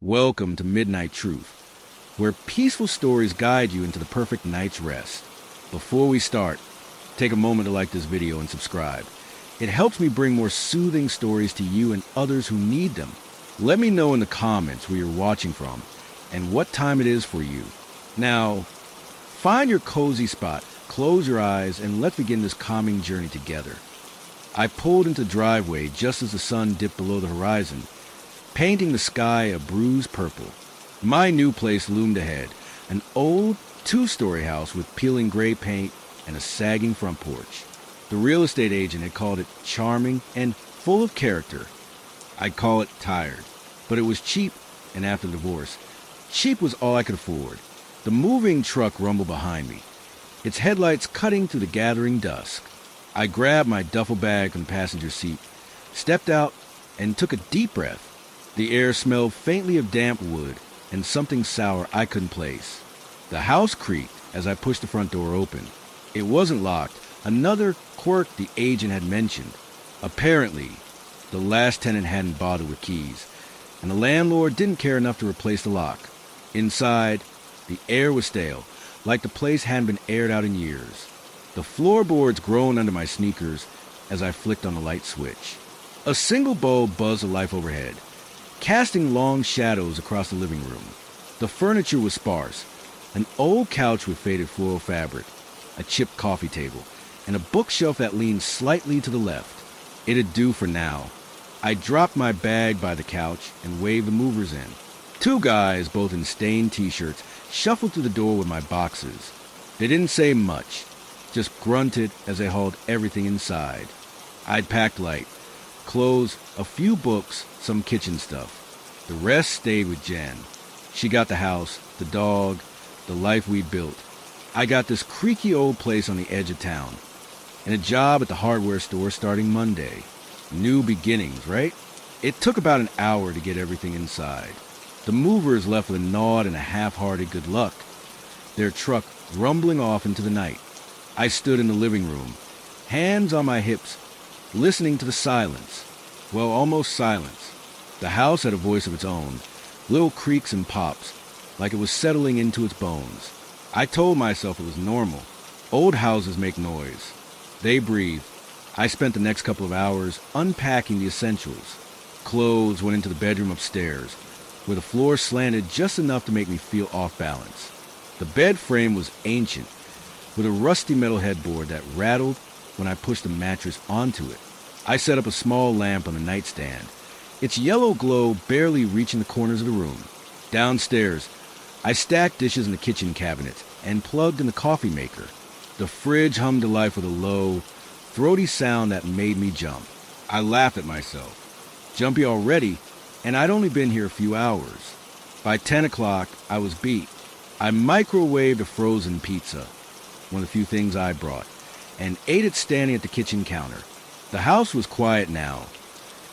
Welcome to Midnight Truth, where peaceful stories guide you into the perfect night's rest. Before we start, take a moment to like this video and subscribe. It helps me bring more soothing stories to you and others who need them. Let me know in the comments where you're watching from and what time it is for you. Now, find your cozy spot, close your eyes, and let's begin this calming journey together. I pulled into the driveway just as the sun dipped below the horizon, painting the sky a bruised purple. My new place loomed ahead, an old two-story house with peeling gray paint and a sagging front porch. The real estate agent had called it charming and full of character. I'd call it tired, but it was cheap, and after the divorce, cheap was all I could afford. The moving truck rumbled behind me, its headlights cutting through the gathering dusk. I grabbed my duffel bag from the passenger seat, stepped out, and took a deep breath. The air smelled faintly of damp wood and something sour I couldn't place. The house creaked as I pushed the front door open. It wasn't locked, another quirk the agent had mentioned. Apparently, the last tenant hadn't bothered with keys, and the landlord didn't care enough to replace the lock. Inside, the air was stale, like the place hadn't been aired out in years. The floorboards groaned under my sneakers as I flicked on the light switch. A single bulb buzzed to life overhead, casting long shadows across the living room. The furniture was sparse, an old couch with faded floral fabric, a chipped coffee table, and a bookshelf that leaned slightly to the left. It'd do for now. I dropped my bag by the couch and waved the movers in. Two guys, both in stained t-shirts, shuffled through the door with my boxes. They didn't say much, just grunted as they hauled everything inside. I'd packed light. Clothes, a few books, some kitchen stuff. The rest stayed with Jen. She got the house, the dog, the life we'd built. I got this creaky old place on the edge of town, and a job at the hardware store starting Monday. New beginnings, right? It took about an hour to get everything inside. The movers left with a nod and a half-hearted good luck, their truck rumbling off into the night. I stood in the living room, hands on my hips, listening to the silence. Well, almost silence. The house had a voice of its own, little creaks and pops, like it was settling into its bones. I told myself it was normal. Old houses make noise. They breathe. I spent the next couple of hours unpacking the essentials. Clothes went into the bedroom upstairs, where the floor slanted just enough to make me feel off balance. The bed frame was ancient, with a rusty metal headboard that rattled when I pushed the mattress onto it. I set up a small lamp on the nightstand, its yellow glow barely reaching the corners of the room. Downstairs, I stacked dishes in the kitchen cabinets and plugged in the coffee maker. The fridge hummed to life with a low, throaty sound that made me jump. I laughed at myself. Jumpy already, and I'd only been here a few hours. By 10 o'clock, I was beat. I microwaved a frozen pizza, one of the few things I brought, and ate it standing at the kitchen counter. The house was quiet now,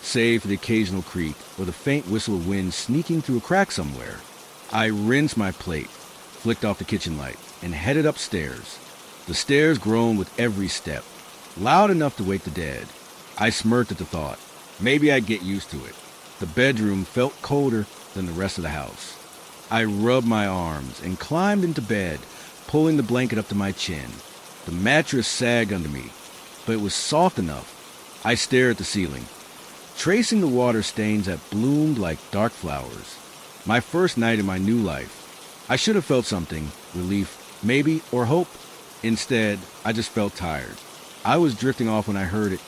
save for the occasional creak or the faint whistle of wind sneaking through a crack somewhere. I rinsed my plate, flicked off the kitchen light, and headed upstairs. The stairs groaned with every step, loud enough to wake the dead. I smirked at the thought. Maybe I'd get used to it. The bedroom felt colder than the rest of the house. I rubbed my arms and climbed into bed, pulling the blanket up to my chin. The mattress sagged under me, but it was soft enough. I stared at the ceiling, tracing the water stains that bloomed like dark flowers. My first night in my new life. I should have felt something, relief, maybe, or hope. Instead, I just felt tired. I was drifting off when I heard it,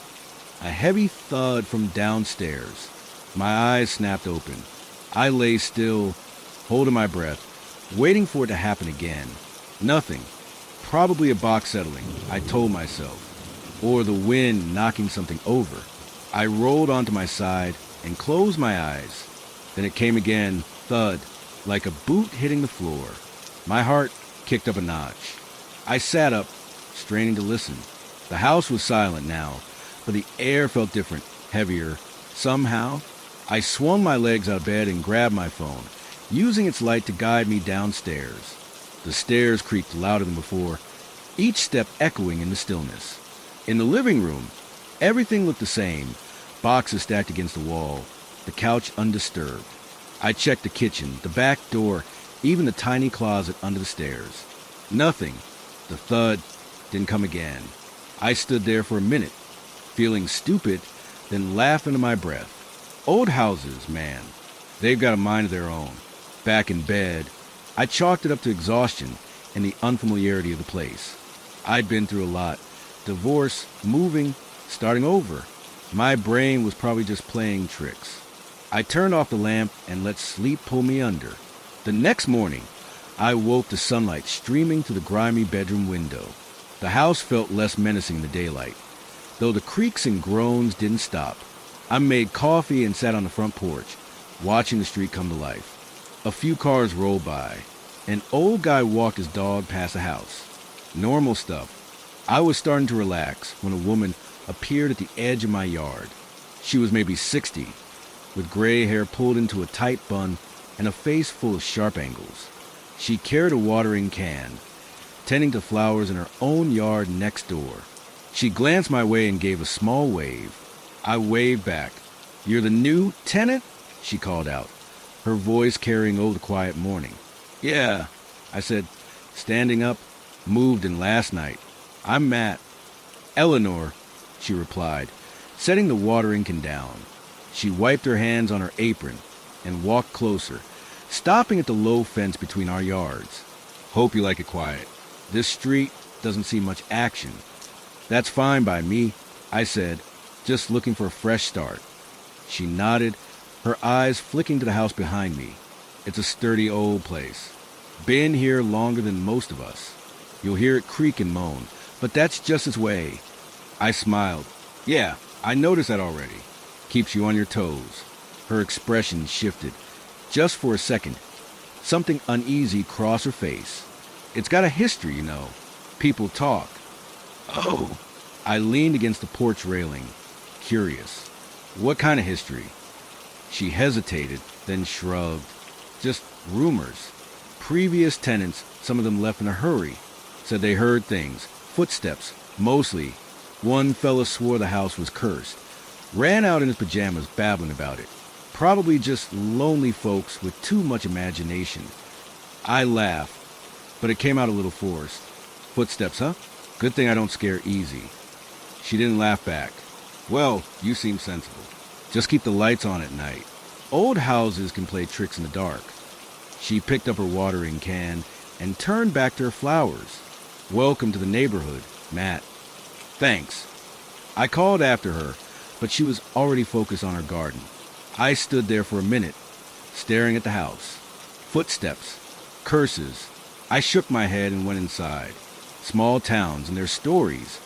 a heavy thud from downstairs. My eyes snapped open. I lay still, holding my breath, waiting for it to happen again. Nothing. Probably a box settling, I told myself, or the wind knocking something over. I rolled onto my side and closed my eyes. Then it came again, thud, like a boot hitting the floor. My heart kicked up a notch. I sat up, straining to listen. The house was silent now, but the air felt different, heavier. Somehow, I swung my legs out of bed and grabbed my phone, using its light to guide me downstairs. The stairs creaked louder than before, each step echoing in the stillness. In the living room, everything looked the same, boxes stacked against the wall, the couch undisturbed. I checked the kitchen, the back door, even the tiny closet under the stairs. Nothing. The thud didn't come again. I stood there for a minute, feeling stupid, then laughed under my breath. Old houses, man. They've got a mind of their own. Back in bed, I chalked it up to exhaustion and the unfamiliarity of the place. I'd been through a lot. Divorce, moving, starting over. My brain was probably just playing tricks. I turned off the lamp and let sleep pull me under. The next morning, I woke to sunlight streaming through the grimy bedroom window. The house felt less menacing in the daylight, though the creaks and groans didn't stop. I made coffee and sat on the front porch, watching the street come to life. A few cars rolled by. An old guy walked his dog past the house. Normal stuff. I was starting to relax when a woman appeared at the edge of my yard. She was maybe 60, with gray hair pulled into a tight bun and a face full of sharp angles. She carried a watering can, tending to flowers in her own yard next door. She glanced my way and gave a small wave. I waved back. "You're the new tenant?" she called out, her voice carrying over the quiet morning. "Yeah," I said, standing up, moved in last night. "I'm Matt." "Eleanor," she replied, setting the watering can down. She wiped her hands on her apron and walked closer, stopping at the low fence between our yards. "Hope you like it quiet. This street doesn't see much action." "That's fine by me," I said, just looking for a fresh start. She nodded, her eyes flicking to the house behind me. It's a sturdy old place. Been here longer than most of us. You'll hear it creak and moan, but that's just its way. I smiled. "Yeah, I noticed that already. Keeps you on your toes." Her expression shifted. Just for a second, something uneasy crossed her face. "It's got a history, you know. People talk." "Oh." I leaned against the porch railing, curious. "What kind of history?" She hesitated, then shrugged. "Just rumors. Previous tenants, some of them left in a hurry. Said they heard things. Footsteps, mostly. One fella swore the house was cursed. Ran out in his pajamas babbling about it. Probably just lonely folks with too much imagination." I laughed, but it came out a little forced. "Footsteps, huh? Good thing I don't scare easy." She didn't laugh back. "Well, you seem sensible. Just keep the lights on at night. Old houses can play tricks in the dark." She picked up her watering can and turned back to her flowers. "Welcome to the neighborhood, Matt." "Thanks." I called after her, but she was already focused on her garden. I stood there for a minute, staring at the house. Footsteps. Curses. I shook my head and went inside. Small towns and their stories.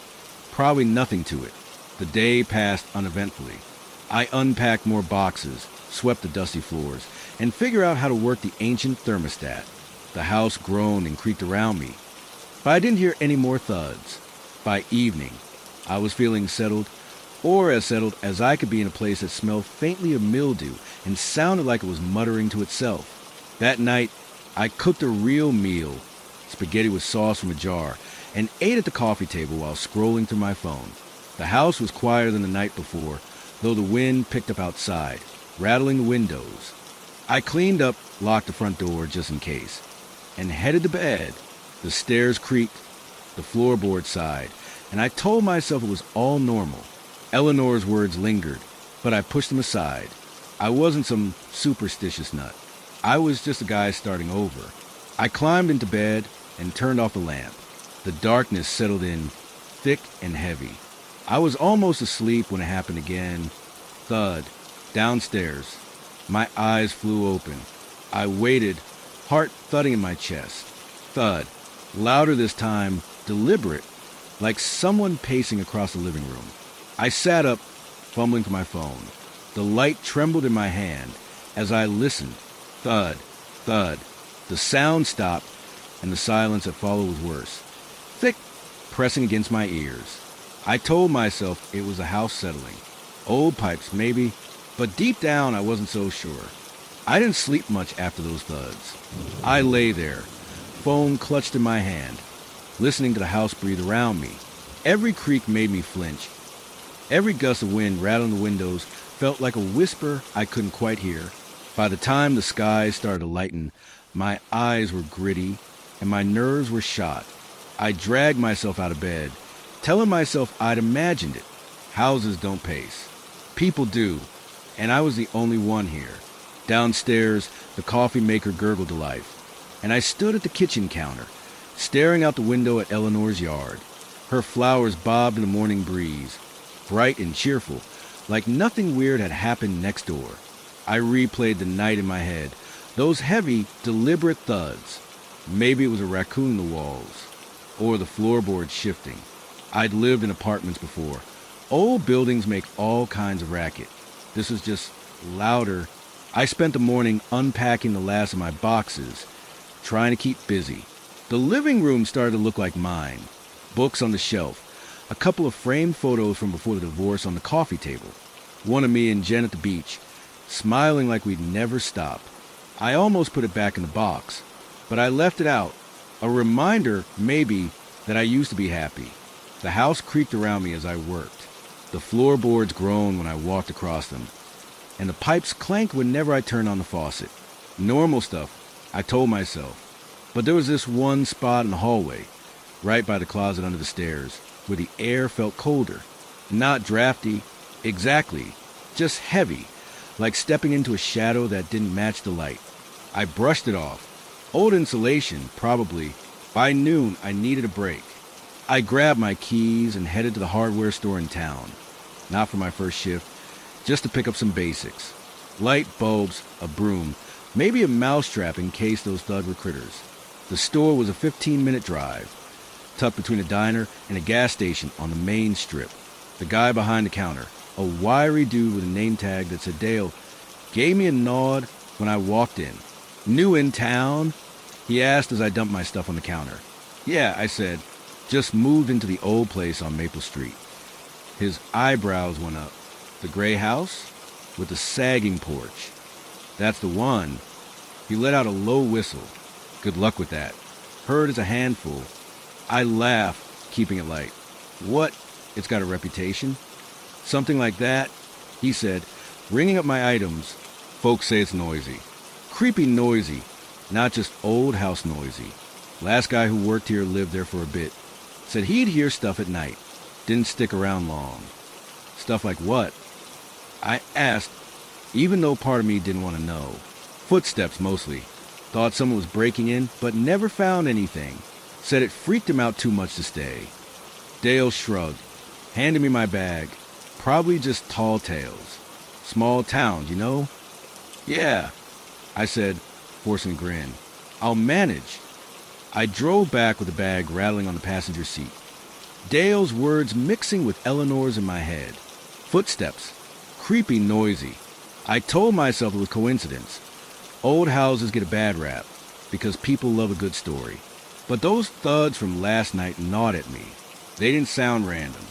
Probably nothing to it. The day passed uneventfully. I unpacked more boxes, swept the dusty floors, and figured out how to work the ancient thermostat. The house groaned and creaked around me, but I didn't hear any more thuds. By evening, I was feeling settled, or as settled as I could be in a place that smelled faintly of mildew and sounded like it was muttering to itself. That night, I cooked a real meal, spaghetti with sauce from a jar, and ate at the coffee table while scrolling through my phone. The house was quieter than the night before, though the wind picked up outside, rattling the windows. I cleaned up, locked the front door just in case, and headed to bed. The stairs creaked, the floorboard sighed, and I told myself it was all normal. Eleanor's words lingered, but I pushed them aside. I wasn't some superstitious nut. I was just a guy starting over. I climbed into bed and turned off the lamp. The darkness settled in, thick and heavy. I was almost asleep when it happened again. Thud. Downstairs. My eyes flew open. I waited, heart thudding in my chest. Thud. Louder this time, deliberate, like someone pacing across the living room. I sat up, fumbling for my phone. The light trembled in my hand as I listened. Thud. Thud. The sound stopped, and the silence that followed was worse. Thick, pressing against my ears. I told myself it was a house settling. Old pipes, maybe, but deep down I wasn't so sure. I didn't sleep much after those thuds. I lay there, phone clutched in my hand, listening to the house breathe around me. Every creak made me flinch. Every gust of wind rattling the windows felt like a whisper I couldn't quite hear. By the time the sky started to lighten, my eyes were gritty and my nerves were shot. I dragged myself out of bed, telling myself I'd imagined it. Houses don't pace. People do, and I was the only one here. Downstairs, the coffee maker gurgled to life, and I stood at the kitchen counter, staring out the window at Eleanor's yard. Her flowers bobbed in the morning breeze, bright and cheerful, like nothing weird had happened next door. I replayed the night in my head, those heavy, deliberate thuds. Maybe it was a raccoon in the walls, or the floorboards shifting. I'd lived in apartments before. Old buildings make all kinds of racket. This was just louder. I spent the morning unpacking the last of my boxes, trying to keep busy. The living room started to look like mine. Books on the shelf, a couple of framed photos from before the divorce on the coffee table. One of me and Jen at the beach, smiling like we'd never stop. I almost put it back in the box, but I left it out. A reminder, maybe, that I used to be happy. The house creaked around me as I worked. The floorboards groaned when I walked across them, and the pipes clanked whenever I turned on the faucet. Normal stuff, I told myself. But there was this one spot in the hallway, right by the closet under the stairs, where the air felt colder. Not drafty, exactly, just heavy, like stepping into a shadow that didn't match the light. I brushed it off. Old insulation, probably. By noon, I needed a break. I grabbed my keys and headed to the hardware store in town. Not for my first shift, just to pick up some basics. Light bulbs, a broom, maybe a mousetrap in case those thugs were critters. The store was a 15-minute drive, tucked between a diner and a gas station on the main strip. The guy behind the counter, a wiry dude with a name tag that said Dale, gave me a nod when I walked in. New in town? He asked as I dumped my stuff on the counter. Yeah, I said. Just moved into the old place on Maple Street. His eyebrows went up. The gray house? With the sagging porch. That's the one. He let out a low whistle. Good luck with that. Heard as a handful. I laughed, keeping it light. What? It's got a reputation? Something like that? He said, ringing up my items. Folks say it's noisy. Creepy noisy, not just old house noisy. Last guy who worked here lived there for a bit. Said he'd hear stuff at night. Didn't stick around long. Stuff like what? I asked, even though part of me didn't want to know. Footsteps, mostly. Thought someone was breaking in, but never found anything. Said it freaked him out too much to stay. Dale shrugged, handed me my bag. Probably just tall tales. Small towns, you know? Yeah, I said, forcing a grin. I'll manage. I drove back with the bag rattling on the passenger seat. Dale's words mixing with Eleanor's in my head. Footsteps. Creepy noisy. I told myself it was coincidence. Old houses get a bad rap because people love a good story. But those thuds from last night gnawed at me. They didn't sound random.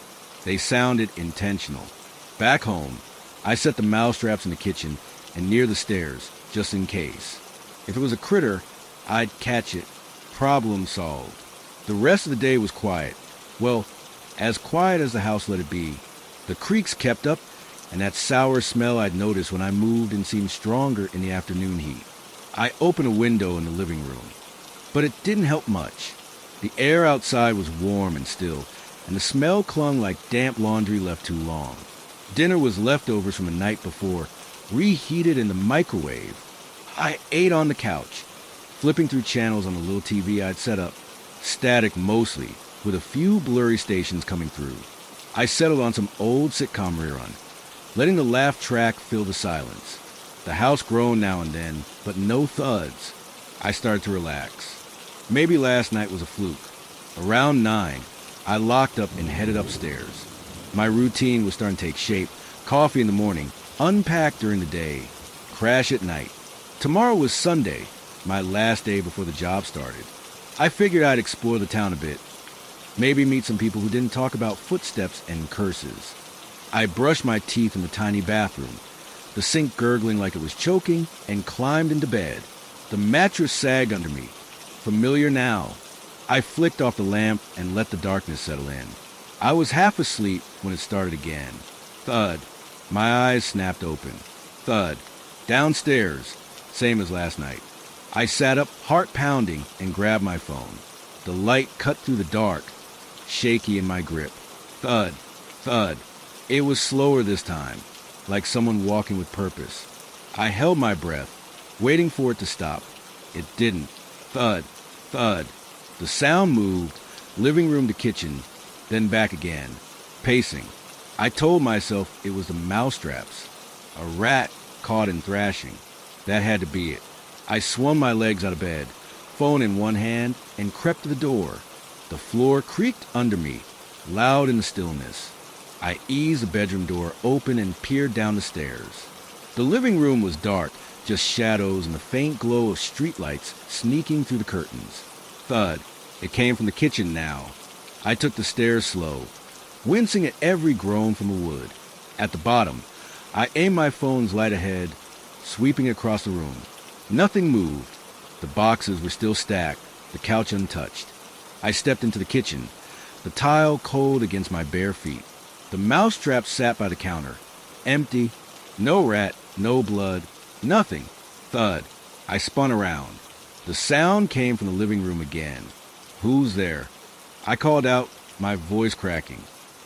They sounded intentional. Back home, I set the mousetraps in the kitchen and near the stairs, just in case. If it was a critter, I'd catch it. Problem solved. The rest of the day was quiet. Well, as quiet as the house let it be. The creaks kept up, and that sour smell I'd noticed when I moved and seemed stronger in the afternoon heat. I opened a window in the living room, but it didn't help much. The air outside was warm and still, and the smell clung like damp laundry left too long. Dinner was leftovers from the night before, reheated in the microwave. I ate on the couch, flipping through channels on the little TV I'd set up, static mostly, with a few blurry stations coming through. I settled on some old sitcom rerun, letting the laugh track fill the silence. The house groaned now and then, but no thuds. I started to relax. Maybe last night was a fluke. Around 9, I locked up and headed upstairs. My routine was starting to take shape. Coffee in the morning, unpack during the day, crash at night. Tomorrow was Sunday, my last day before the job started. I figured I'd explore the town a bit. Maybe meet some people who didn't talk about footsteps and curses. I brushed my teeth in the tiny bathroom, the sink gurgling like it was choking, and climbed into bed. The mattress sagged under me. Familiar now. I flicked off the lamp and let the darkness settle in. I was half asleep when it started again. Thud. My eyes snapped open. Thud. Downstairs, same as last night. I sat up, heart pounding, and grabbed my phone. The light cut through the dark, shaky in my grip. Thud, thud. It was slower this time, like someone walking with purpose. I held my breath, waiting for it to stop. It didn't. Thud, thud. The sound moved, living room to kitchen, then back again, pacing. I told myself it was the mousetraps. A rat caught in thrashing. That had to be it. I swung my legs out of bed, phone in one hand, and crept to the door. The floor creaked under me, loud in the stillness. I eased the bedroom door open and peered down the stairs. The living room was dark, just shadows and the faint glow of streetlights sneaking through the curtains. Thud. It came from the kitchen now. I took the stairs slow, wincing at every groan from the wood. At the bottom, I aimed my phone's light ahead, sweeping across the room. Nothing moved. The boxes were still stacked, the couch untouched. I stepped into the kitchen, the tile cold against my bare feet. The mousetrap sat by the counter, empty, no rat, no blood, nothing. Thud. I spun around. The sound came from the living room again. Who's there? I called out, my voice cracking.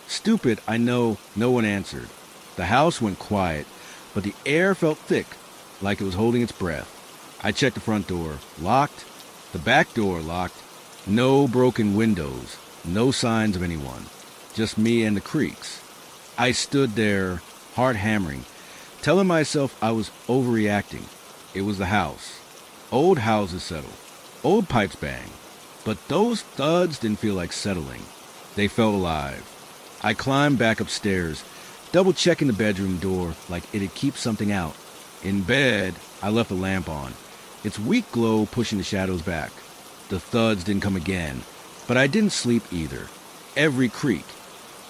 Stupid, I know. No one answered. The house went quiet, but the air felt thick, like it was holding its breath. I checked the front door. Locked. The back door locked. No broken windows. No signs of anyone. Just me and the creaks. I stood there, heart hammering, telling myself I was overreacting. It was the house. Old houses settle. Old pipes bang. But those thuds didn't feel like settling. They felt alive. I climbed back upstairs, double-checking the bedroom door like it'd keep something out. In bed, I left the lamp on, its weak glow pushing the shadows back. The thuds didn't come again, but I didn't sleep either. Every creak,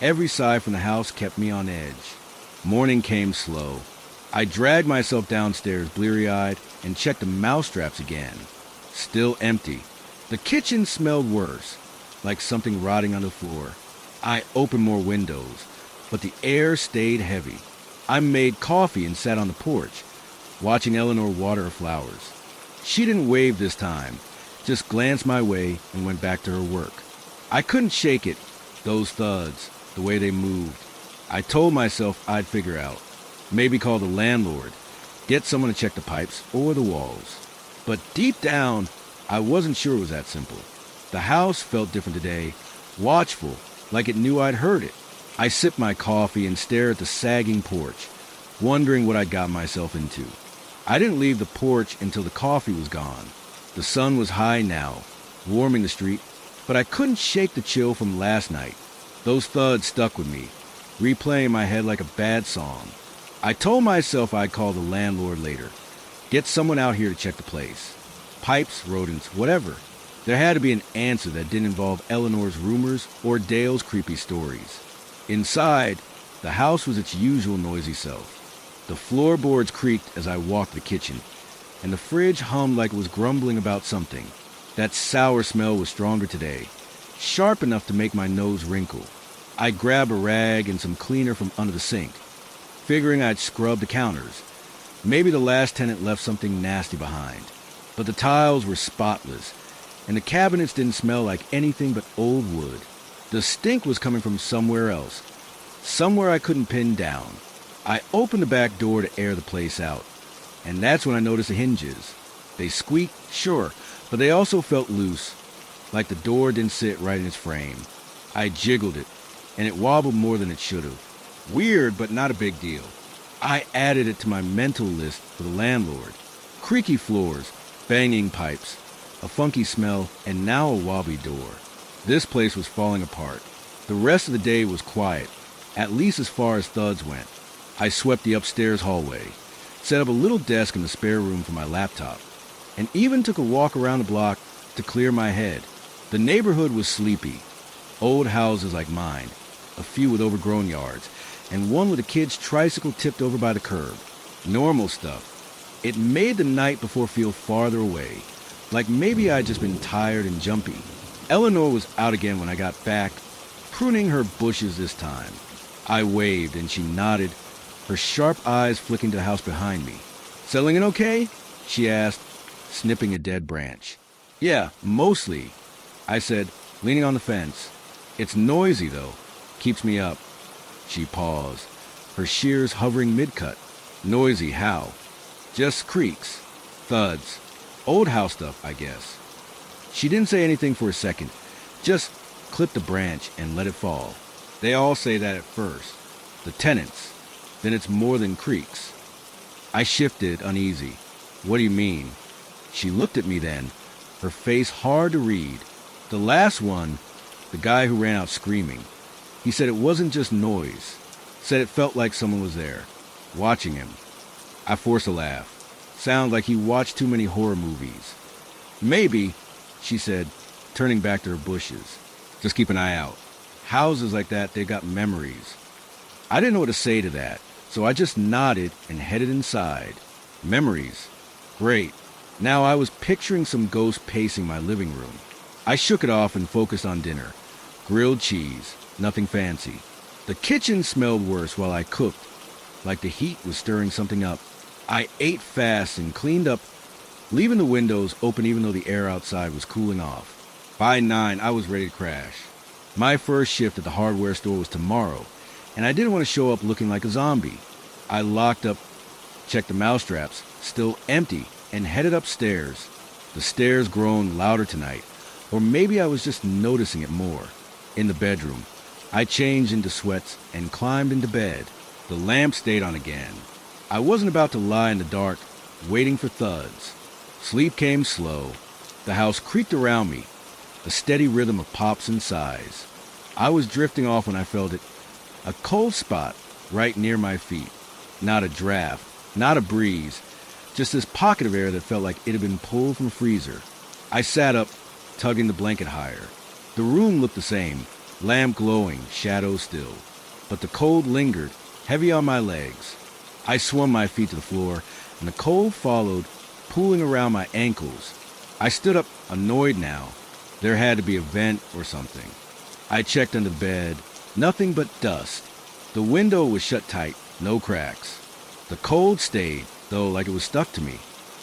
every sigh from the house kept me on edge. Morning came slow. I dragged myself downstairs bleary-eyed and checked the mousetraps again. Still empty. The kitchen smelled worse, like something rotting on the floor. I opened more windows, but the air stayed heavy. I made coffee and sat on the porch, watching Eleanor water her flowers. She didn't wave this time, just glanced my way and went back to her work. I couldn't shake it, those thuds, the way they moved. I told myself I'd figure out. Maybe call the landlord, get someone to check the pipes or the walls. But deep down, I wasn't sure it was that simple. The house felt different today, watchful, like it knew I'd heard it. I sipped my coffee and stared at the sagging porch, wondering what I'd got myself into. I didn't leave the porch until the coffee was gone. The sun was high now, warming the street, but I couldn't shake the chill from last night. Those thuds stuck with me, replaying in my head like a bad song. I told myself I'd call the landlord later, get someone out here to check the place. Pipes, rodents, whatever. There had to be an answer that didn't involve Eleanor's rumors or Dale's creepy stories. Inside, the house was its usual noisy self. The floorboards creaked as I walked the kitchen, and the fridge hummed like it was grumbling about something. That sour smell was stronger today, sharp enough to make my nose wrinkle. I grabbed a rag and some cleaner from under the sink, figuring I'd scrub the counters. Maybe the last tenant left something nasty behind. But the tiles were spotless, and the cabinets didn't smell like anything but old wood. The stink was coming from somewhere else, somewhere I couldn't pin down. I opened the back door to air the place out, and that's when I noticed the hinges. They squeaked, sure, but they also felt loose, like the door didn't sit right in its frame. I jiggled it, and it wobbled more than it should have. Weird, but not a big deal. I added it to my mental list for the landlord. Creaky floors, banging pipes, a funky smell, and now a wobbly door. This place was falling apart. The rest of the day was quiet, at least as far as thuds went. I swept the upstairs hallway, set up a little desk in the spare room for my laptop, and even took a walk around the block to clear my head. The neighborhood was sleepy. Old houses like mine, a few with overgrown yards, and one with a kid's tricycle tipped over by the curb. Normal stuff. It made the night before feel farther away, like maybe I'd just been tired and jumpy. Eleanor was out again when I got back, pruning her bushes this time. I waved and she nodded, her sharp eyes flicking to the house behind me. Selling it okay? She asked, snipping a dead branch. Yeah, mostly, I said, leaning on the fence. It's noisy, though. Keeps me up. She paused, her shears hovering mid-cut. Noisy how? Just creaks, thuds, old house stuff, I guess. She didn't say anything for a second, just clipped the branch and let it fall. They all say that at first. The tenants. Then it's more than creaks. I shifted, uneasy. What do you mean? She looked at me then, her face hard to read. The last one, the guy who ran out screaming, he said it wasn't just noise. Said it felt like someone was there, watching him. I forced a laugh. Sounded like he watched too many horror movies. Maybe, she said, turning back to her bushes. Just keep an eye out. Houses like that, they got memories. I didn't know what to say to that, so I just nodded and headed inside. Memories. Great. Now I was picturing some ghost pacing my living room. I shook it off and focused on dinner. Grilled cheese. Nothing fancy. The kitchen smelled worse while I cooked, like the heat was stirring something up. I ate fast and cleaned up, leaving the windows open even though the air outside was cooling off. By 9, I was ready to crash. My first shift at the hardware store was tomorrow, and I didn't want to show up looking like a zombie. I locked up, checked the mousetraps, still empty, and headed upstairs. The stairs groaned louder tonight, or maybe I was just noticing it more. In the bedroom, I changed into sweats and climbed into bed. The lamp stayed on again. I wasn't about to lie in the dark, waiting for thuds. Sleep came slow. The house creaked around me, a steady rhythm of pops and sighs. I was drifting off when I felt it. A cold spot right near my feet. Not a draft, not a breeze, just this pocket of air that felt like it had been pulled from a freezer. I sat up, tugging the blanket higher. The room looked the same, lamp glowing, shadows still. But the cold lingered, heavy on my legs. I swung my feet to the floor, and the cold followed, pooling around my ankles. I stood up, annoyed now. There had to be a vent or something. I checked under the bed. Nothing but dust. The window was shut tight, no cracks. The cold stayed, though, like it was stuck to me.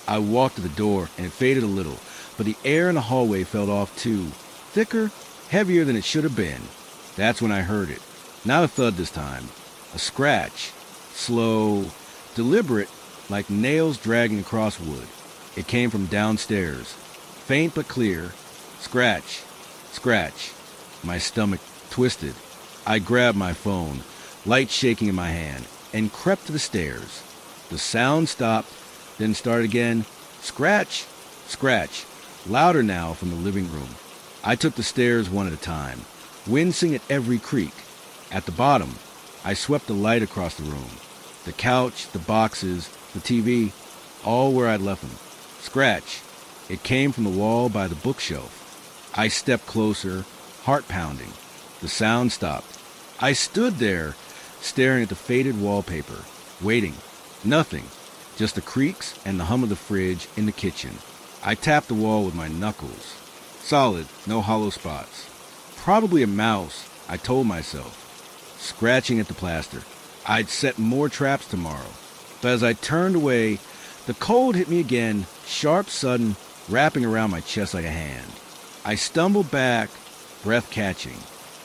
I walked to the door, and it faded a little, but the air in the hallway felt off too. Thicker, heavier than it should have been. That's when I heard it. Not a thud this time. A scratch. Slow, deliberate, like nails dragging across wood. It came from downstairs. Faint but clear. Scratch. Scratch. My stomach twisted. I grabbed my phone, light shaking in my hand, and crept to the stairs. The sound stopped, then started again. Scratch. Scratch. Louder now from the living room. I took the stairs one at a time, wincing at every creak. At the bottom, I swept the light across the room. The couch, the boxes, the TV, all where I'd left them. Scratch. It came from the wall by the bookshelf. I stepped closer, heart pounding. The sound stopped. I stood there, staring at the faded wallpaper, waiting. Nothing. Just the creaks and the hum of the fridge in the kitchen. I tapped the wall with my knuckles. Solid, no hollow spots. Probably a mouse, I told myself. Scratching at the plaster. I'd set more traps tomorrow. But as I turned away, the cold hit me again, sharp, sudden, wrapping around my chest like a hand. I stumbled back, breath catching.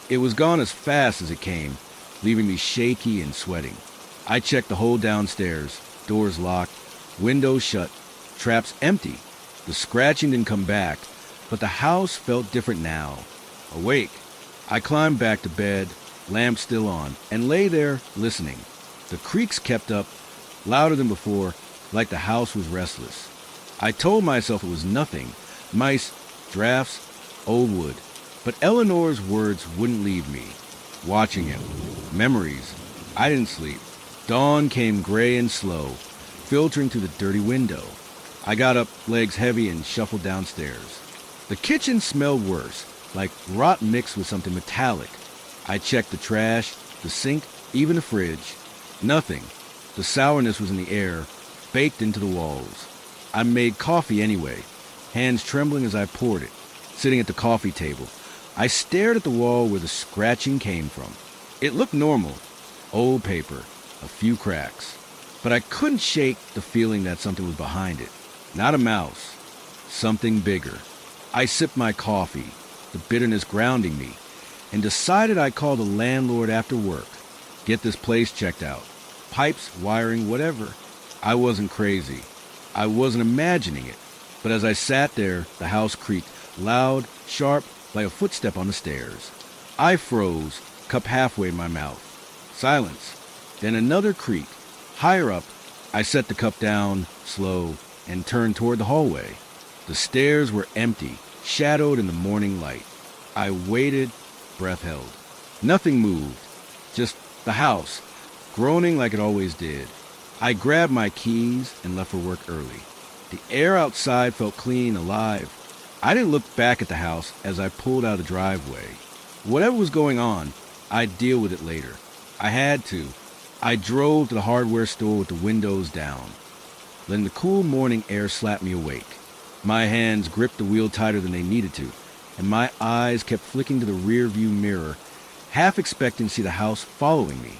It was gone as fast as it came, leaving me shaky and sweating. I checked the whole downstairs, doors locked, windows shut, traps empty. The scratching didn't come back, but the house felt different now. Awake, I climbed back to bed, lamp still on, and lay there listening. The creaks kept up, louder than before, like the house was restless. I told myself it was nothing, mice, drafts, old wood. But Eleanor's words wouldn't leave me. Watching him. Memories. I didn't sleep. Dawn came gray and slow, filtering through the dirty window. I got up, legs heavy, and shuffled downstairs. The kitchen smelled worse, like rot mixed with something metallic. I checked the trash, the sink, even the fridge. Nothing. The sourness was in the air, baked into the walls. I made coffee anyway, hands trembling as I poured it. Sitting at the coffee table, I stared at the wall where the scratching came from. It looked normal. Old paper, a few cracks. but I couldn't shake the feeling that something was behind it. Not a mouse, something bigger. I sipped my coffee, the bitterness grounding me, and decided I'd call the landlord after work. Get this place checked out. Pipes, wiring, whatever. I wasn't crazy. I wasn't imagining it. But as I sat there, the house creaked, loud, sharp, like a footstep on the stairs. I froze, cup halfway in my mouth. Silence. Then another creak. Higher up, I set the cup down, slow, and turned toward the hallway. The stairs were empty, shadowed in the morning light. I waited, breath held. Nothing moved. Just the house, groaning like it always did. I grabbed my keys and left for work early. The air outside felt clean, alive. I didn't look back at the house as I pulled out of the driveway. Whatever was going on, I'd deal with it later. I had to. I drove to the hardware store with the windows down. Letting the cool morning air slap me awake. My hands gripped the wheel tighter than they needed to, and my eyes kept flicking to the rear view mirror, half expecting to see the house following me.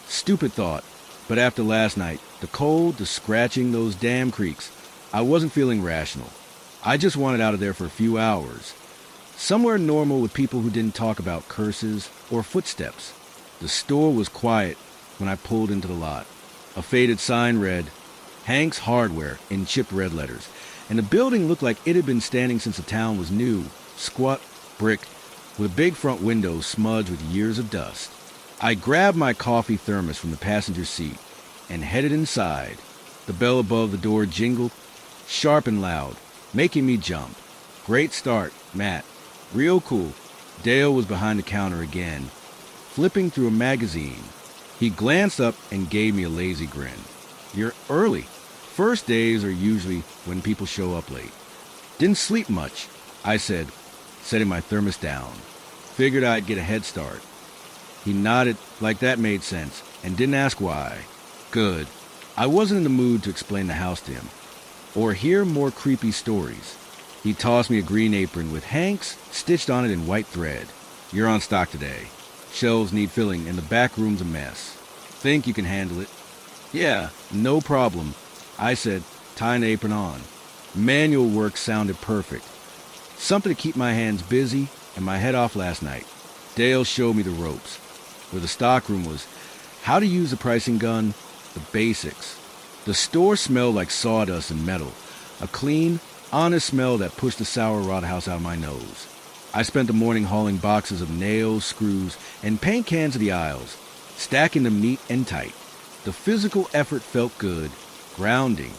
Stupid thought, but after last night, the cold, the scratching, those damn creaks, I wasn't feeling rational. I just wanted out of there for a few hours. Somewhere normal with people who didn't talk about curses or footsteps. The store was quiet when I pulled into the lot. A faded sign read, Hank's Hardware in chipped red letters, and the building looked like it had been standing since the town was new, squat, brick, with a big front window smudged with years of dust. I grabbed my coffee thermos from the passenger seat and headed inside. The bell above the door jingled, sharp and loud, making me jump. Great start, Matt. Real cool. Dale was behind the counter again, flipping through a magazine. He glanced up and gave me a lazy grin. You're early. First days are usually when people show up late. Didn't sleep much, I said, setting my thermos down. Figured I'd get a head start. He nodded like that made sense and didn't ask why. Good. I wasn't in the mood to explain the house to him or hear more creepy stories. He tossed me a green apron with Hank's stitched on it in white thread. You're on stock today. Shelves need filling and the back room's a mess. Think you can handle it? Yeah, no problem, I said, tying the apron on. Manual work sounded perfect. Something to keep my hands busy and my head off last night. Dale showed me the ropes. Where the stockroom was, how to use the pricing gun, the basics. The store smelled like sawdust and metal, a clean, honest smell that pushed the sour rot house out of my nose. I spent the morning hauling boxes of nails, screws, and paint cans to the aisles, stacking them neat and tight. The physical effort felt good, grounding.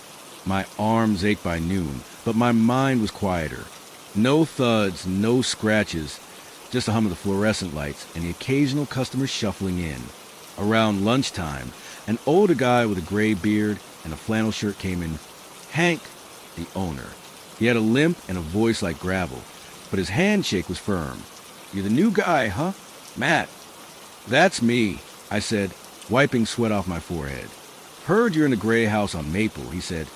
My arms ached by noon, but my mind was quieter. No thuds, no scratches, just the hum of the fluorescent lights and the occasional customer shuffling in. Around lunchtime, an older guy with a gray beard and a flannel shirt came in. Hank, the owner. He had a limp and a voice like gravel, but his handshake was firm. You're the new guy, huh? Matt. That's me, I said, wiping sweat off my forehead. Heard you're in the gray house on Maple, he said.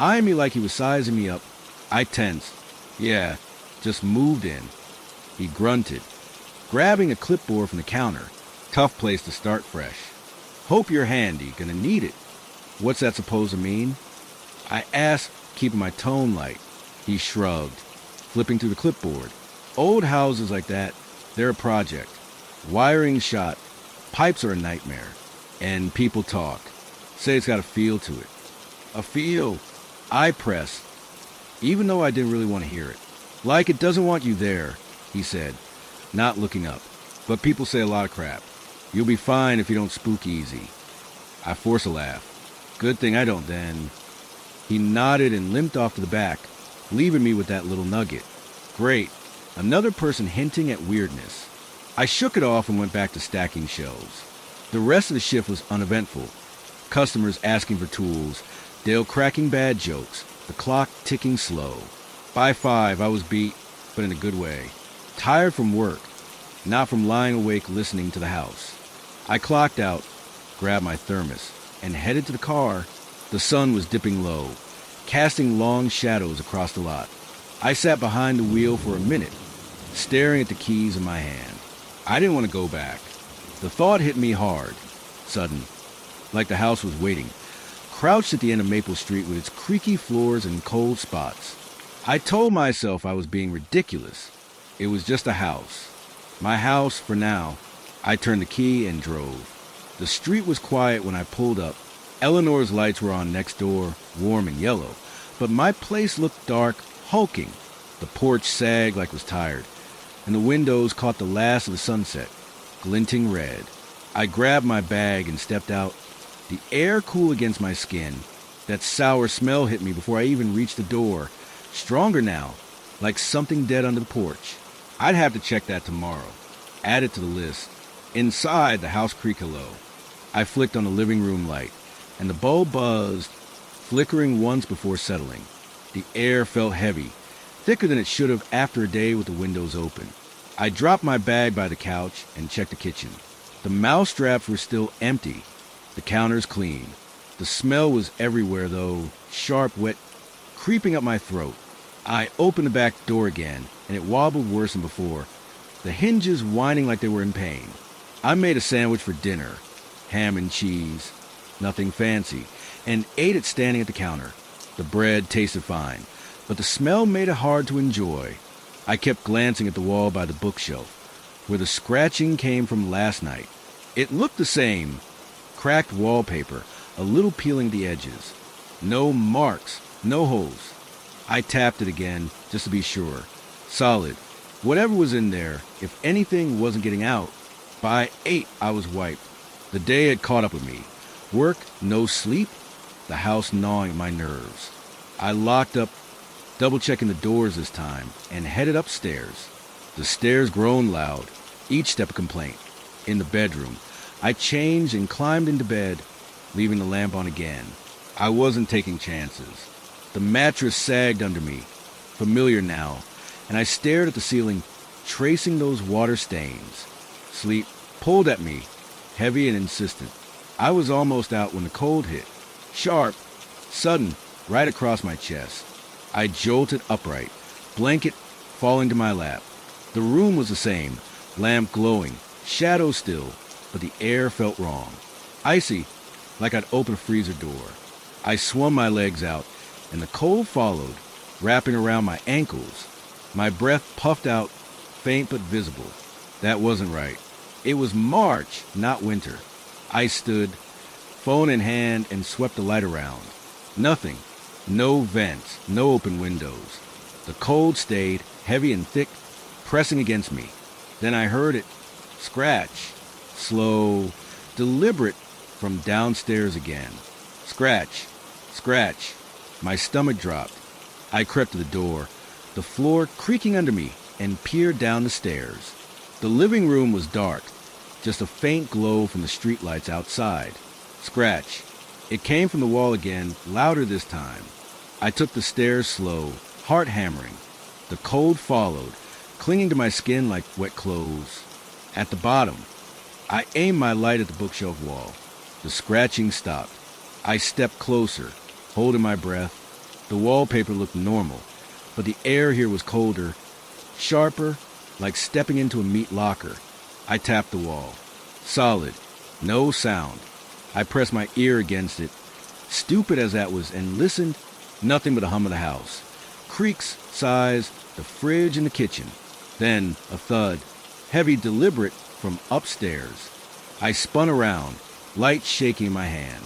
Eyeing me like he was sizing me up. I tensed. Yeah, just moved in. He grunted, grabbing a clipboard from the counter. Tough place to start fresh. Hope you're handy, gonna need it. What's that supposed to mean? I asked, keeping my tone light. He shrugged, flipping through the clipboard. Old houses like that, they're a project. Wiring shot, pipes are a nightmare. And people talk. Say it's got a feel to it. A feel. I pressed, even though I didn't really want to hear it. Like it doesn't want you there, he said, not looking up. But people say a lot of crap. You'll be fine if you don't spook easy. I forced a laugh. Good thing I don't then. He nodded and limped off to the back, leaving me with that little nugget. Great. Another person hinting at weirdness. I shook it off and went back to stacking shelves. The rest of the shift was uneventful. Customers asking for tools, Dale cracking bad jokes, the clock ticking slow. By 5, I was beat, but in a good way. Tired from work, not from lying awake listening to the house. I clocked out, grabbed my thermos, and headed to the car. The sun was dipping low, casting long shadows across the lot. I sat behind the wheel for a minute, staring at the keys in my hand. I didn't want to go back. The thought hit me hard, sudden, like the house was waiting. crouched at the end of Maple Street with its creaky floors and cold spots. I told myself I was being ridiculous. It was just a house. My house for now. I turned the key and drove. The street was quiet when I pulled up. Eleanor's lights were on next door, warm and yellow, but my place looked dark, hulking. The porch sagged like it was tired, and the windows caught the last of the sunset, glinting red. I grabbed my bag and stepped out. The air cool against my skin. That sour smell hit me before I even reached the door. Stronger now, like something dead under the porch. I'd have to check that tomorrow. Add it to the list. Inside, the house creaked low. I flicked on the living room light, and the bulb buzzed, flickering once before settling. The air felt heavy, thicker than it should have after a day with the windows open. I dropped my bag by the couch and checked the kitchen. The mouse traps were still empty, the counters clean. The smell was everywhere, though, sharp, wet, creeping up my throat. I opened the back door again, and it wobbled worse than before, the hinges whining like they were in pain. I made a sandwich for dinner, ham and cheese, nothing fancy, and ate it standing at the counter. The bread tasted fine, but the smell made it hard to enjoy. I kept glancing at the wall by the bookshelf, where the scratching came from last night. It looked the same, cracked wallpaper, a little peeling the edges. No marks, no holes. I tapped it again, just to be sure. Solid. Whatever was in there, if anything wasn't getting out. By 8, I was wiped. The day had caught up with me. Work, no sleep, the house gnawing at my nerves. I locked up, double-checking the doors this time, and headed upstairs. The stairs groaned loud, each step a complaint. In the bedroom, I changed and climbed into bed, leaving the lamp on again. I wasn't taking chances. The mattress sagged under me, familiar now, and I stared at the ceiling, tracing those water stains. Sleep pulled at me, heavy and insistent. I was almost out when the cold hit. Sharp, sudden, right across my chest. I jolted upright, blanket falling to my lap. The room was the same, lamp glowing, shadow still, but the air felt wrong. Icy, like I'd opened a freezer door. I swung my legs out, and the cold followed, wrapping around my ankles. My breath puffed out, faint but visible. That wasn't right. It was March, not winter. I stood, phone in hand, and swept the light around. Nothing. No vents, no open windows. The cold stayed, heavy and thick, pressing against me. Then I heard it scratch, slow, deliberate, from downstairs again. Scratch, scratch. My stomach dropped. I crept to the door, the floor creaking under me, and peered down the stairs. The living room was dark, just a faint glow from the streetlights outside. Scratch. It came from the wall again, louder this time. I took the stairs slow, heart hammering. The cold followed, clinging to my skin like wet clothes. At the bottom, I aimed my light at the bookshelf wall. The scratching stopped. I stepped closer, holding my breath. The wallpaper looked normal, but the air here was colder, sharper, like stepping into a meat locker. I tapped the wall. Solid. No sound. I pressed my ear against it, stupid as that was, and listened. Nothing but the hum of the house. Creaks, sighs, the fridge and the kitchen. Then a thud, heavy, deliberate, from upstairs. I spun around, light shaking in my hand.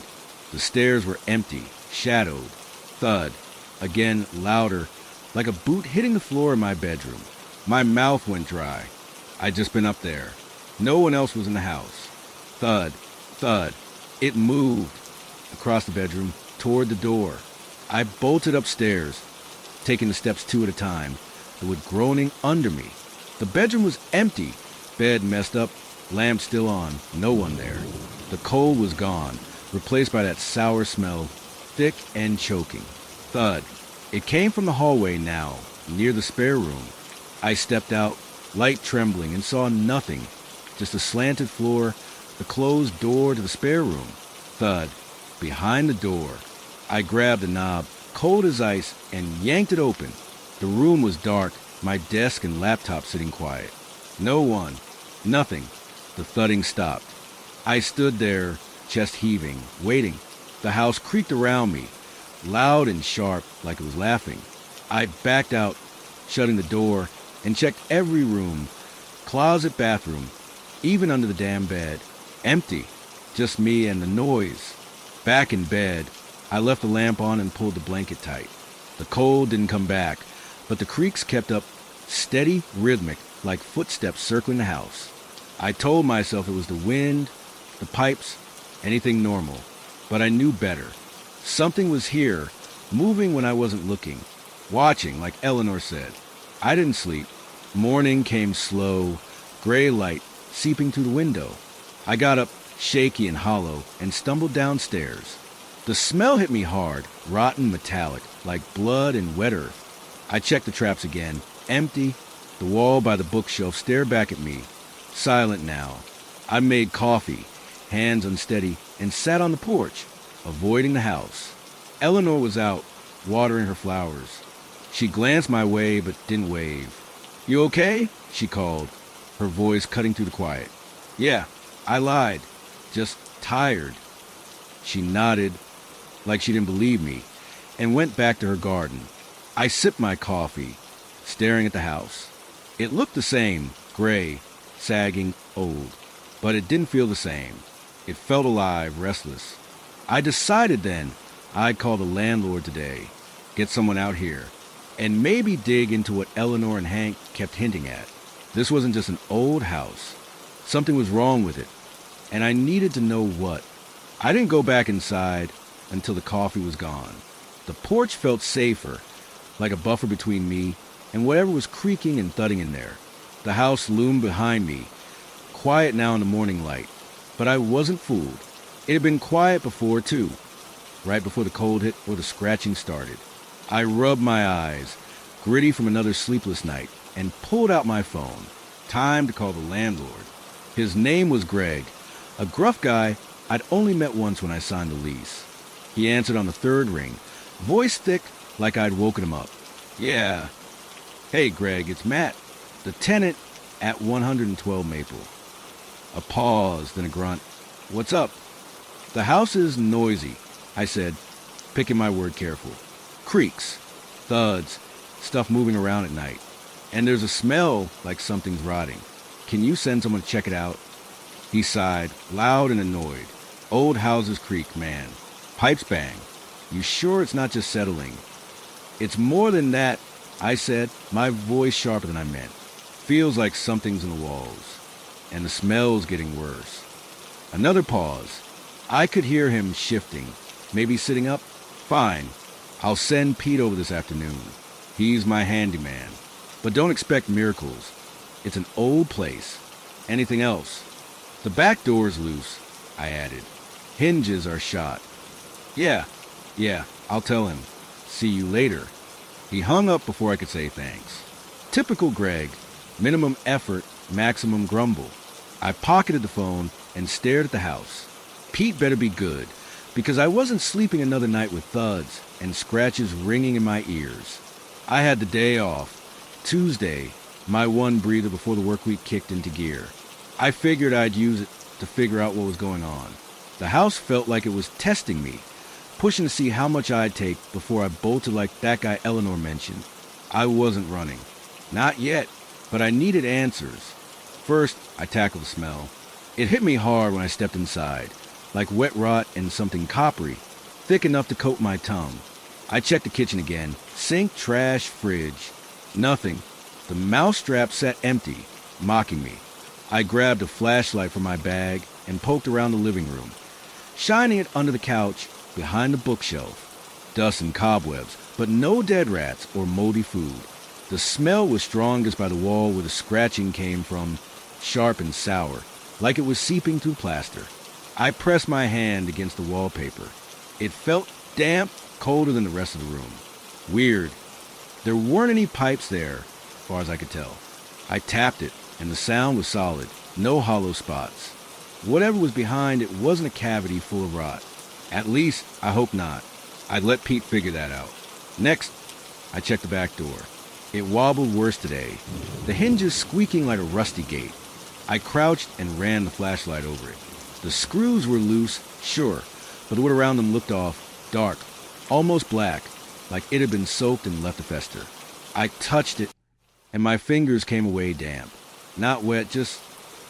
The stairs were empty, shadowed. Thud. Again, louder, like a boot hitting the floor in my bedroom. My mouth went dry. I'd just been up there. No one else was in the house. Thud, thud. It moved across the bedroom, toward the door. I bolted upstairs, taking the steps 2 at a time, the wood groaning under me. The bedroom was empty, bed messed up, lamp still on, no one there. The cold was gone, replaced by that sour smell, thick and choking. Thud. It came from the hallway now, near the spare room. I stepped out, light trembling, and saw nothing, just a slanted floor, the closed door to the spare room. Thud. Behind the door. I grabbed the knob, cold as ice, and yanked it open. The room was dark, my desk and laptop sitting quiet. No one. Nothing. The thudding stopped. I stood there, chest heaving, waiting. The house creaked around me, loud and sharp like it was laughing. I backed out, shutting the door, and checked every room, closet, bathroom, even under the damn bed. Empty. Just me and the noise. Back in bed, I left the lamp on and pulled the blanket tight. The cold didn't come back, but the creaks kept up, steady, rhythmic, like footsteps circling the house. I told myself it was the wind, the pipes, anything normal. But I knew better. Something was here, moving when I wasn't looking. Watching, like Eleanor said. I didn't sleep. Morning came slow, gray light seeping through the window. I got up, shaky and hollow, and stumbled downstairs. The smell hit me hard, rotten metallic, like blood and wet earth. I checked the traps again. Empty. The wall by the bookshelf stared back at me. Silent now. I made coffee, hands unsteady, and sat on the porch, avoiding the house. Eleanor was out, watering her flowers. She glanced my way but didn't wave. "You okay?" she called, her voice cutting through the quiet. "Yeah, I lied. Just tired." She nodded, like she didn't believe me, and went back to her garden. I sipped my coffee, staring at the house. It looked the same, gray, sagging, old, but it didn't feel the same. It felt alive, restless. I decided then I'd call the landlord today, get someone out here, and maybe dig into what Eleanor and Hank kept hinting at. This wasn't just an old house. Something was wrong with it, and I needed to know what. I didn't go back inside until the coffee was gone. The porch felt safer, like a buffer between me and whatever was creaking and thudding in there. The house loomed behind me, quiet now in the morning light. But I wasn't fooled. It had been quiet before, too, right before the cold hit or the scratching started. I rubbed my eyes, gritty from another sleepless night, and pulled out my phone. Time to call the landlord. His name was Greg, a gruff guy I'd only met once when I signed the lease. He answered on the third ring, voice thick like I'd woken him up. "Yeah. Hey, Greg, it's Matt, the tenant at 112 Maple." A pause, then a grunt. "What's up?" "The house is noisy," I said, picking my word careful. "Creaks, thuds, stuff moving around at night. And there's a smell like something's rotting. Can you send someone to check it out?" He sighed, loud and annoyed. "Old houses creak, man. Pipes bang. You sure it's not just settling?" "It's more than that," I said, my voice sharper than I meant. "Feels like something's in the walls. And the smell's getting worse." Another pause. I could hear him shifting, maybe sitting up. "Fine. I'll send Pete over this afternoon. He's my handyman. But don't expect miracles. It's an old place. Anything else?" "The back door's loose," I added. "Hinges are shot." Yeah, I'll tell him. See you later." He hung up before I could say thanks. Typical Greg. Minimum effort, maximum grumble. I pocketed the phone and stared at the house. Pete better be good, because I wasn't sleeping another night with thuds and scratches ringing in my ears. I had the day off. Tuesday, my one breather before the work week kicked into gear. I figured I'd use it to figure out what was going on. The house felt like it was testing me, pushing to see how much I'd take before I bolted like that guy Eleanor mentioned. I wasn't running. Not yet, but I needed answers. First, I tackled the smell. It hit me hard when I stepped inside, like wet rot and something coppery, thick enough to coat my tongue. I checked the kitchen again. Sink, trash, fridge. Nothing. The mousetrap sat empty, mocking me. I grabbed a flashlight from my bag and poked around the living room, shining it under the couch, behind the bookshelf. Dust and cobwebs, but no dead rats or moldy food. The smell was strongest by the wall where the scratching came from, sharp and sour, like it was seeping through plaster. I pressed my hand against the wallpaper. It felt damp, colder than the rest of the room. Weird. There weren't any pipes there, as far as I could tell. I tapped it, and the sound was solid, no hollow spots. Whatever was behind it wasn't a cavity full of rot. At least, I hope not. I'd let Pete figure that out. Next, I checked the back door. It wobbled worse today, the hinges squeaking like a rusty gate. I crouched and ran the flashlight over it. The screws were loose, sure, but the wood around them looked off, dark, almost black, like it had been soaked and left to fester. I touched it, and my fingers came away damp. Not wet, just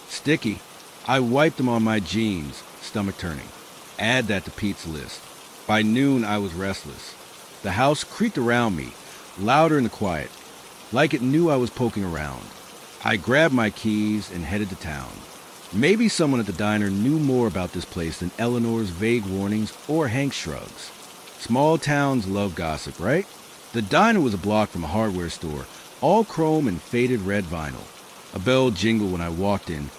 sticky. I wiped them on my jeans, stomach turning. Add that to Pete's list. By noon, I was restless. The house creaked around me, louder in the quiet, like it knew I was poking around. I grabbed my keys and headed to town. Maybe someone at the diner knew more about this place than Eleanor's vague warnings or Hank's shrugs. Small towns love gossip, right? The diner was a block from a hardware store, all chrome and faded red vinyl. A bell jingled when I walked in,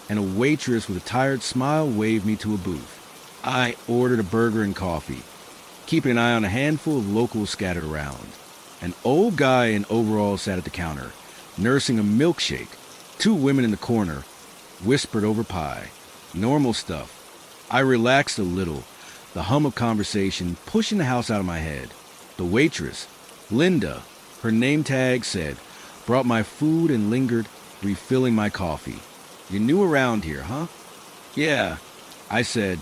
and a waitress with a tired smile waved me to a booth. I ordered a burger and coffee, keeping an eye on a handful of locals scattered around. An old guy in overalls sat at the counter, nursing a milkshake. Two women in the corner whispered over pie. Normal stuff. I relaxed a little, the hum of conversation pushing the house out of my head. The waitress, Linda, her name tag said, brought my food and lingered, refilling my coffee. "You're new around here, huh?" "Yeah," I said,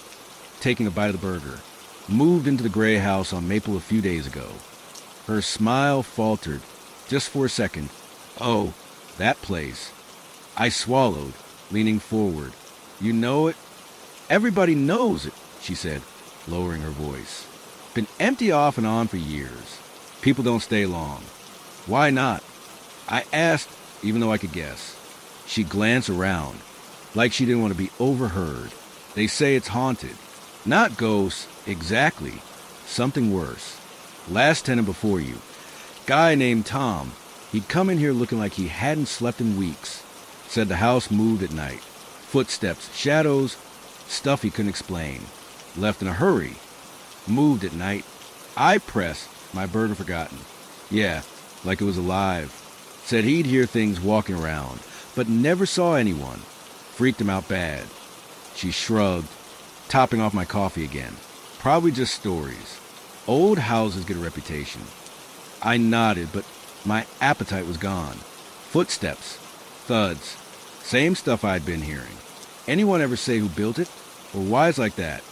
taking a bite of the burger. "Moved into the gray house on Maple a few days ago." Her smile faltered, just for a second. "Oh, that place." I swallowed, leaning forward. "You know it?" "Everybody knows it," she said, lowering her voice. "Been empty off and on for years. People don't stay long." "Why not?" I asked, even though I could guess. She glanced around, like she didn't want to be overheard. "They say it's haunted." "Not ghosts, exactly. Something worse. Last tenant before you. Guy named Tom. He'd come in here looking like he hadn't slept in weeks. Said the house moved at night. Footsteps, shadows, stuff he couldn't explain. Left in a hurry. Moved at night." I pressed, my burger forgotten. "Yeah, like it was alive." Said he'd hear things walking around, but never saw anyone. Freaked him out bad. She shrugged, topping off my coffee again. "Probably just stories. Old houses get a reputation." I nodded, but my appetite was gone. Footsteps. Thuds. Same stuff I'd been hearing. "Anyone ever say who built it? Or why it's like that?"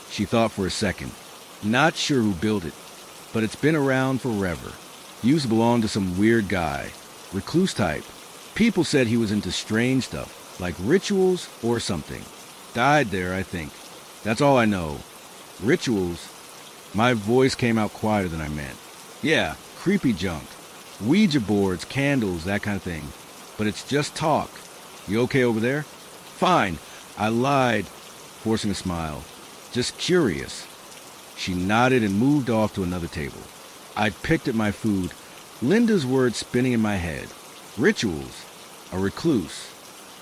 She thought for a second. "Not sure who built it, but it's been around forever. Used to belong to some weird guy. Recluse type. People said he was into strange stuff, like rituals or something. Died there, I think. That's all I know. Rituals." My voice came out quieter than I meant. "Yeah, creepy junk. Ouija boards, candles, that kind of thing. But it's just talk. You okay over there?" "Fine," I lied, forcing a smile. "Just curious." She nodded and moved off to another table. I picked at my food, Linda's words spinning in my head. Rituals. A recluse.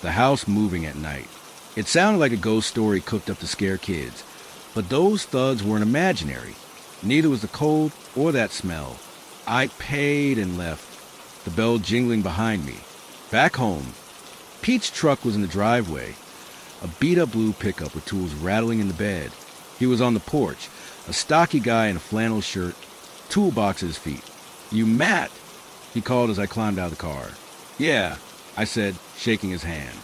The house moving at night. It sounded like a ghost story cooked up to scare kids. But those thuds weren't imaginary. Neither was the cold or that smell. I paid and left, the bell jingling behind me. Back home. Pete's truck was in the driveway. A beat-up blue pickup with tools rattling in the bed. He was on the porch, a stocky guy in a flannel shirt, toolbox at his feet. "You Matt?" he called as I climbed out of the car. "Yeah," I said, shaking his hand.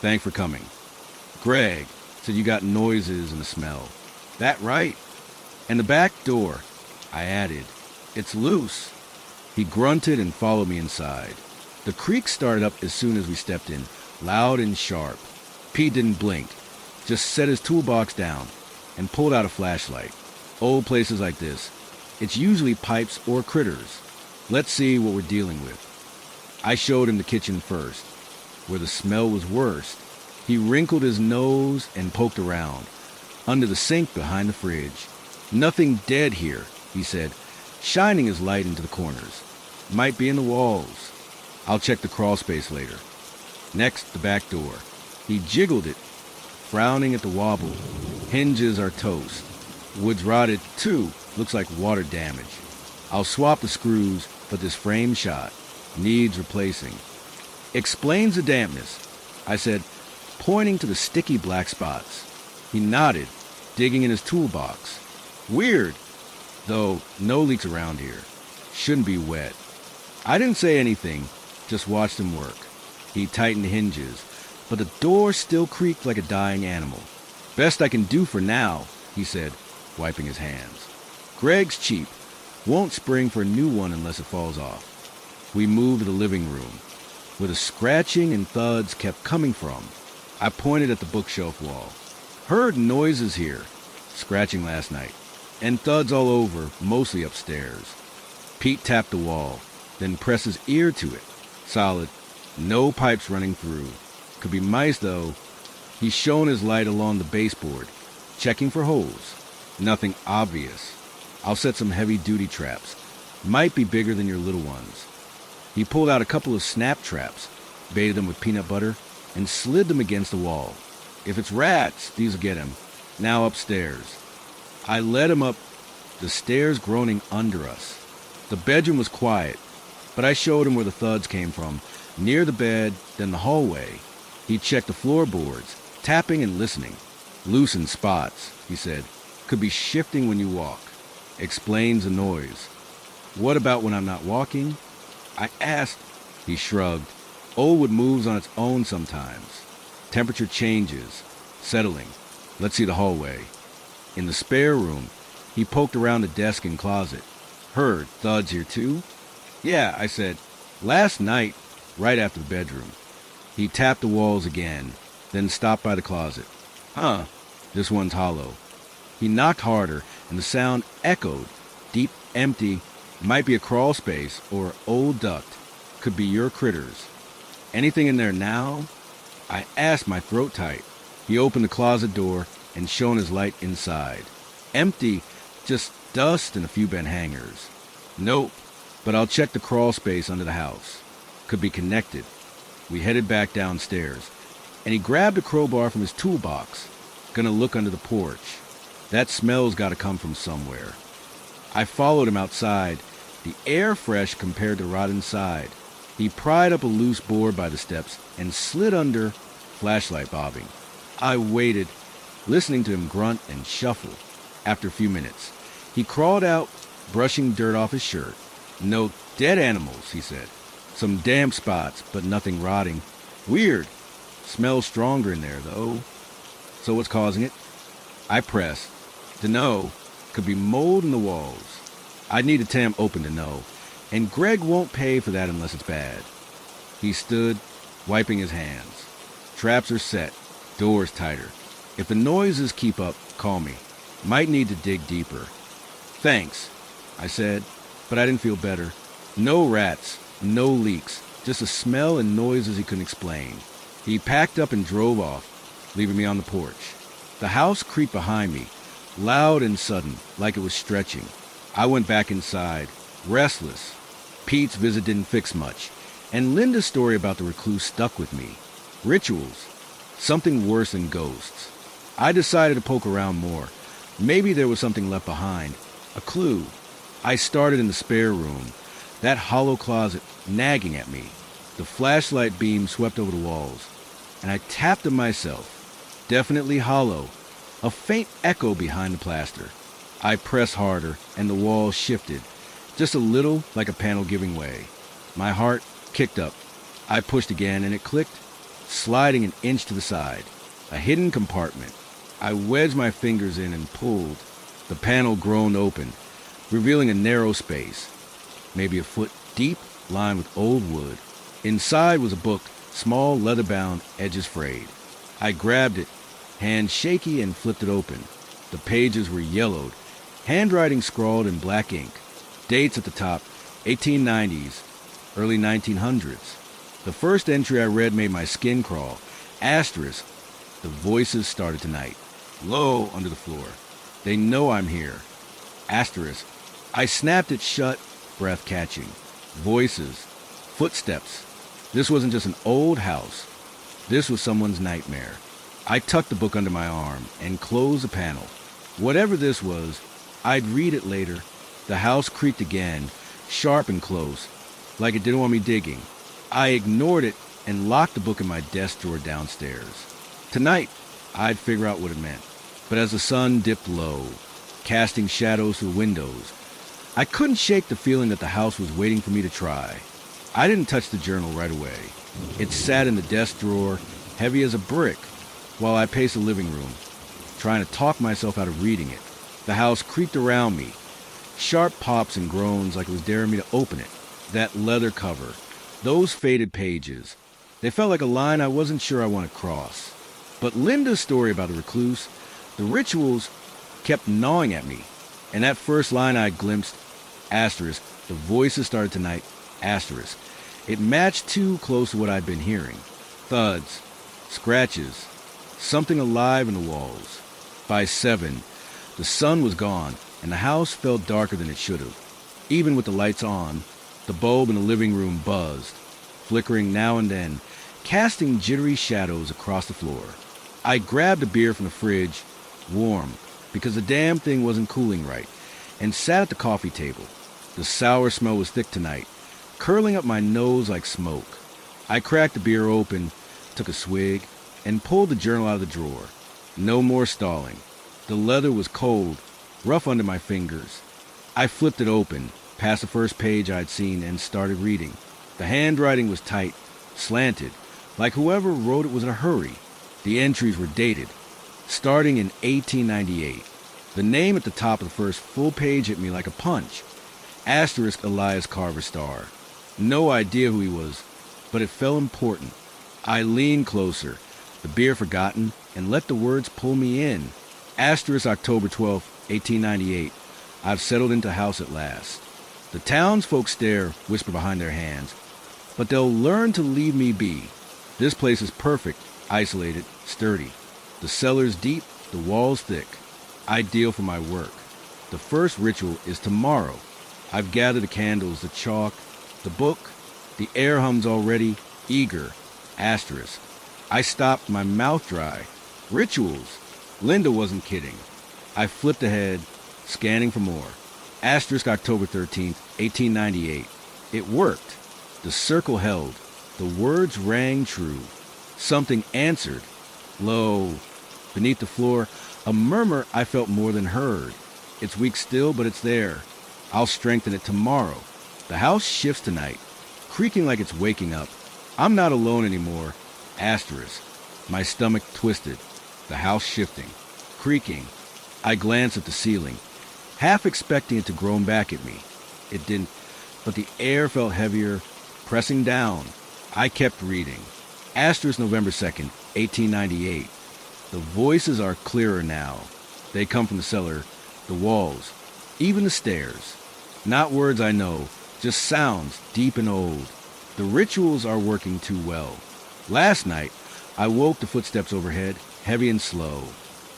"Thanks for coming." "Greg said you got noises and a smell. That right?" "And the back door," I added. "It's loose." He grunted and followed me inside. The creak started up as soon as we stepped in, loud and sharp. Pete didn't blink, just set his toolbox down and pulled out a flashlight. Old places like this, it's usually pipes or critters. Let's see what we're dealing with. I showed him the kitchen first, where the smell was worst. He wrinkled his nose and poked around, under the sink behind the fridge. "Nothing dead here," he said, shining his light into the corners. "Might be in the walls. I'll check the crawl space later." Next, the back door. He jiggled it, frowning at the wobble. Hinges are toast. Wood's rotted, too. Looks like water damage. "I'll swap the screws, but this frame shot. Needs replacing." "Explains the dampness," I said, pointing to the sticky black spots. He nodded, digging in his toolbox. "Weird. Though no leaks around here. Shouldn't be wet." I didn't say anything, just watched him work. He tightened hinges, but the door still creaked like a dying animal. "Best I can do for now," he said, wiping his hands. Greg's cheap. Won't spring for a new one unless it falls off. We moved to the living room, where the scratching and thuds kept coming from. I pointed at the bookshelf wall. Heard noises here, scratching last night, and thuds all over, mostly upstairs. Pete tapped the wall, then pressed his ear to it. Solid. No pipes running through. Could be mice, though. He shone his light along the baseboard, checking for holes. Nothing obvious. I'll set some heavy-duty traps. Might be bigger than your little ones. He pulled out a couple of snap traps, baited them with peanut butter, and slid them against the wall. If it's rats, these will get him. Now upstairs. I led him up the stairs, groaning under us. The bedroom was quiet, but I showed him where the thuds came from, near the bed, then the hallway. He checked the floorboards, tapping and listening. Loosened spots, he said. Could be shifting when you walk. Explains the noise. What about when I'm not walking? I asked. He shrugged. Oldwood moves on its own sometimes. Temperature changes. Settling. Let's see the hallway. In the spare room, he poked around the desk and closet. Heard thuds here too? Yeah, I said. Last night, right after the bedroom. He tapped the walls again, then stopped by the closet. Huh, this one's hollow. He knocked harder, and the sound echoed. Deep, empty, might be a crawl space or old duct. Could be your critters. Anything in there now? I asked, my throat tight. He opened the closet door and shone his light inside. Empty, just dust and a few bent hangers. Nope, but I'll check the crawl space under the house. Could be connected. We headed back downstairs, and he grabbed a crowbar from his toolbox. Gonna look under the porch. That smell's gotta come from somewhere. I followed him outside, the air fresh compared to rot inside. He pried up a loose board by the steps and slid under, flashlight bobbing. I waited, listening to him grunt and shuffle. After a few minutes, he crawled out, brushing dirt off his shirt. No dead animals, he said. Some damp spots, but nothing rotting. Weird. Smells stronger in there, though. So what's causing it? I pressed. Dunno. Could be mold in the walls. I'd need a tam open to know. And Greg won't pay for that unless it's bad. He stood, wiping his hands. Traps are set. Doors tighter. If the noises keep up, call me. Might need to dig deeper. Thanks, I said, but I didn't feel better. No rats, no leaks, just a smell and noises he couldn't explain. He packed up and drove off, leaving me on the porch. The house creaked behind me, loud and sudden, like it was stretching. I went back inside, restless. Pete's visit didn't fix much, and Linda's story about the recluse stuck with me. Rituals, something worse than ghosts. I decided to poke around more. Maybe there was something left behind, a clue. I started in the spare room, that hollow closet nagging at me. The flashlight beam swept over the walls, and I tapped them myself. Definitely hollow, a faint echo behind the plaster. I pressed harder, and the wall shifted, just a little, like a panel giving way. My heart kicked up. I pushed again, and it clicked, sliding an inch to the side. A hidden compartment. I wedged my fingers in and pulled. The panel groaned open, revealing a narrow space, maybe a foot deep, lined with old wood. Inside was a book, small, leather-bound, edges frayed. I grabbed it, hand shaky, and flipped it open. The pages were yellowed, handwriting scrawled in black ink. Dates at the top, 1890s, early 1900s. The first entry I read made my skin crawl. Asterisk. The voices started tonight. Low under the floor. They know I'm here. Asterisk. I snapped it shut, breath catching. Voices. Footsteps. This wasn't just an old house. This was someone's nightmare. I tucked the book under my arm and closed the panel. Whatever this was, I'd read it later. The house creaked again, sharp and close, like it didn't want me digging. I ignored it and locked the book in my desk drawer downstairs. Tonight, I'd figure out what it meant. But as the sun dipped low, casting shadows through windows, I couldn't shake the feeling that the house was waiting for me to try. I didn't touch the journal right away. It sat in the desk drawer, heavy as a brick, while I paced the living room, trying to talk myself out of reading it. The house creaked around me. Sharp pops and groans like it was daring me to open it. That leather cover. Those faded pages. They felt like a line I wasn't sure I wanted to cross. But Linda's story about the recluse, the rituals, kept gnawing at me. And that first line I glimpsed, asterisk, the voices started tonight, asterisk. It matched too close to what I'd been hearing. Thuds, scratches, something alive in the walls. By 7, the sun was gone, and the house felt darker than it should have. Even with the lights on, the bulb in the living room buzzed, flickering now and then, casting jittery shadows across the floor. I grabbed a beer from the fridge, warm, because the damn thing wasn't cooling right, and sat at the coffee table. The sour smell was thick tonight, curling up my nose like smoke. I cracked the beer open, took a swig, and pulled the journal out of the drawer. No more stalling. The leather was cold, rough under my fingers. I flipped it open, past the first page I'd seen, and started reading. The handwriting was tight, slanted, like whoever wrote it was in a hurry. The entries were dated, starting in 1898. The name at the top of the first full page hit me like a punch. Asterisk Elias Carver Star. No idea who he was, but it felt important. I leaned closer, the beer forgotten, and let the words pull me in. Asterisk October 12, 1898. I've settled into house at last. The townsfolk stare, whisper behind their hands, but they'll learn to leave me be. This place is perfect, isolated, sturdy. The cellar's deep, the walls thick. Ideal for my work. The first ritual is tomorrow. I've gathered the candles, the chalk, the book. The air hums already, eager. Asterisk. I stopped, my mouth dry. Rituals. Linda wasn't kidding. I flipped ahead, scanning for more. Asterisk October 13th, 1898. It worked. The circle held. The words rang true. Something answered. Lo, beneath the floor, a murmur I felt more than heard. It's weak still, but it's there. I'll strengthen it tomorrow. The house shifts tonight, creaking like it's waking up. I'm not alone anymore. Asterisk. My stomach twisted. The house shifting, creaking. I glanced at the ceiling, half expecting it to groan back at me. It didn't, but the air felt heavier, pressing down. I kept reading. Asterisk November 2nd, 1898. The voices are clearer now. They come from the cellar, the walls, even the stairs. Not words I know, just sounds deep and old. The rituals are working too well. Last night, I woke to footsteps overhead, heavy and slow.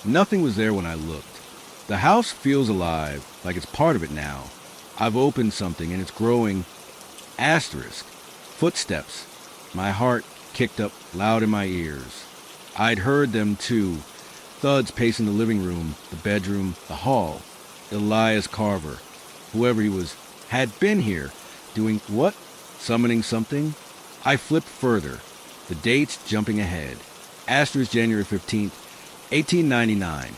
Nothing was there when I looked. The house feels alive, like it's part of it now. I've opened something and it's growing. Asterisk. Footsteps. My heart kicked up loud in my ears. I'd heard them too. Thuds pacing the living room, the bedroom, the hall. Elias Carver, whoever he was, had been here. Doing what? Summoning something? I flipped further, the dates jumping ahead. Asterisk January 15th, 1899.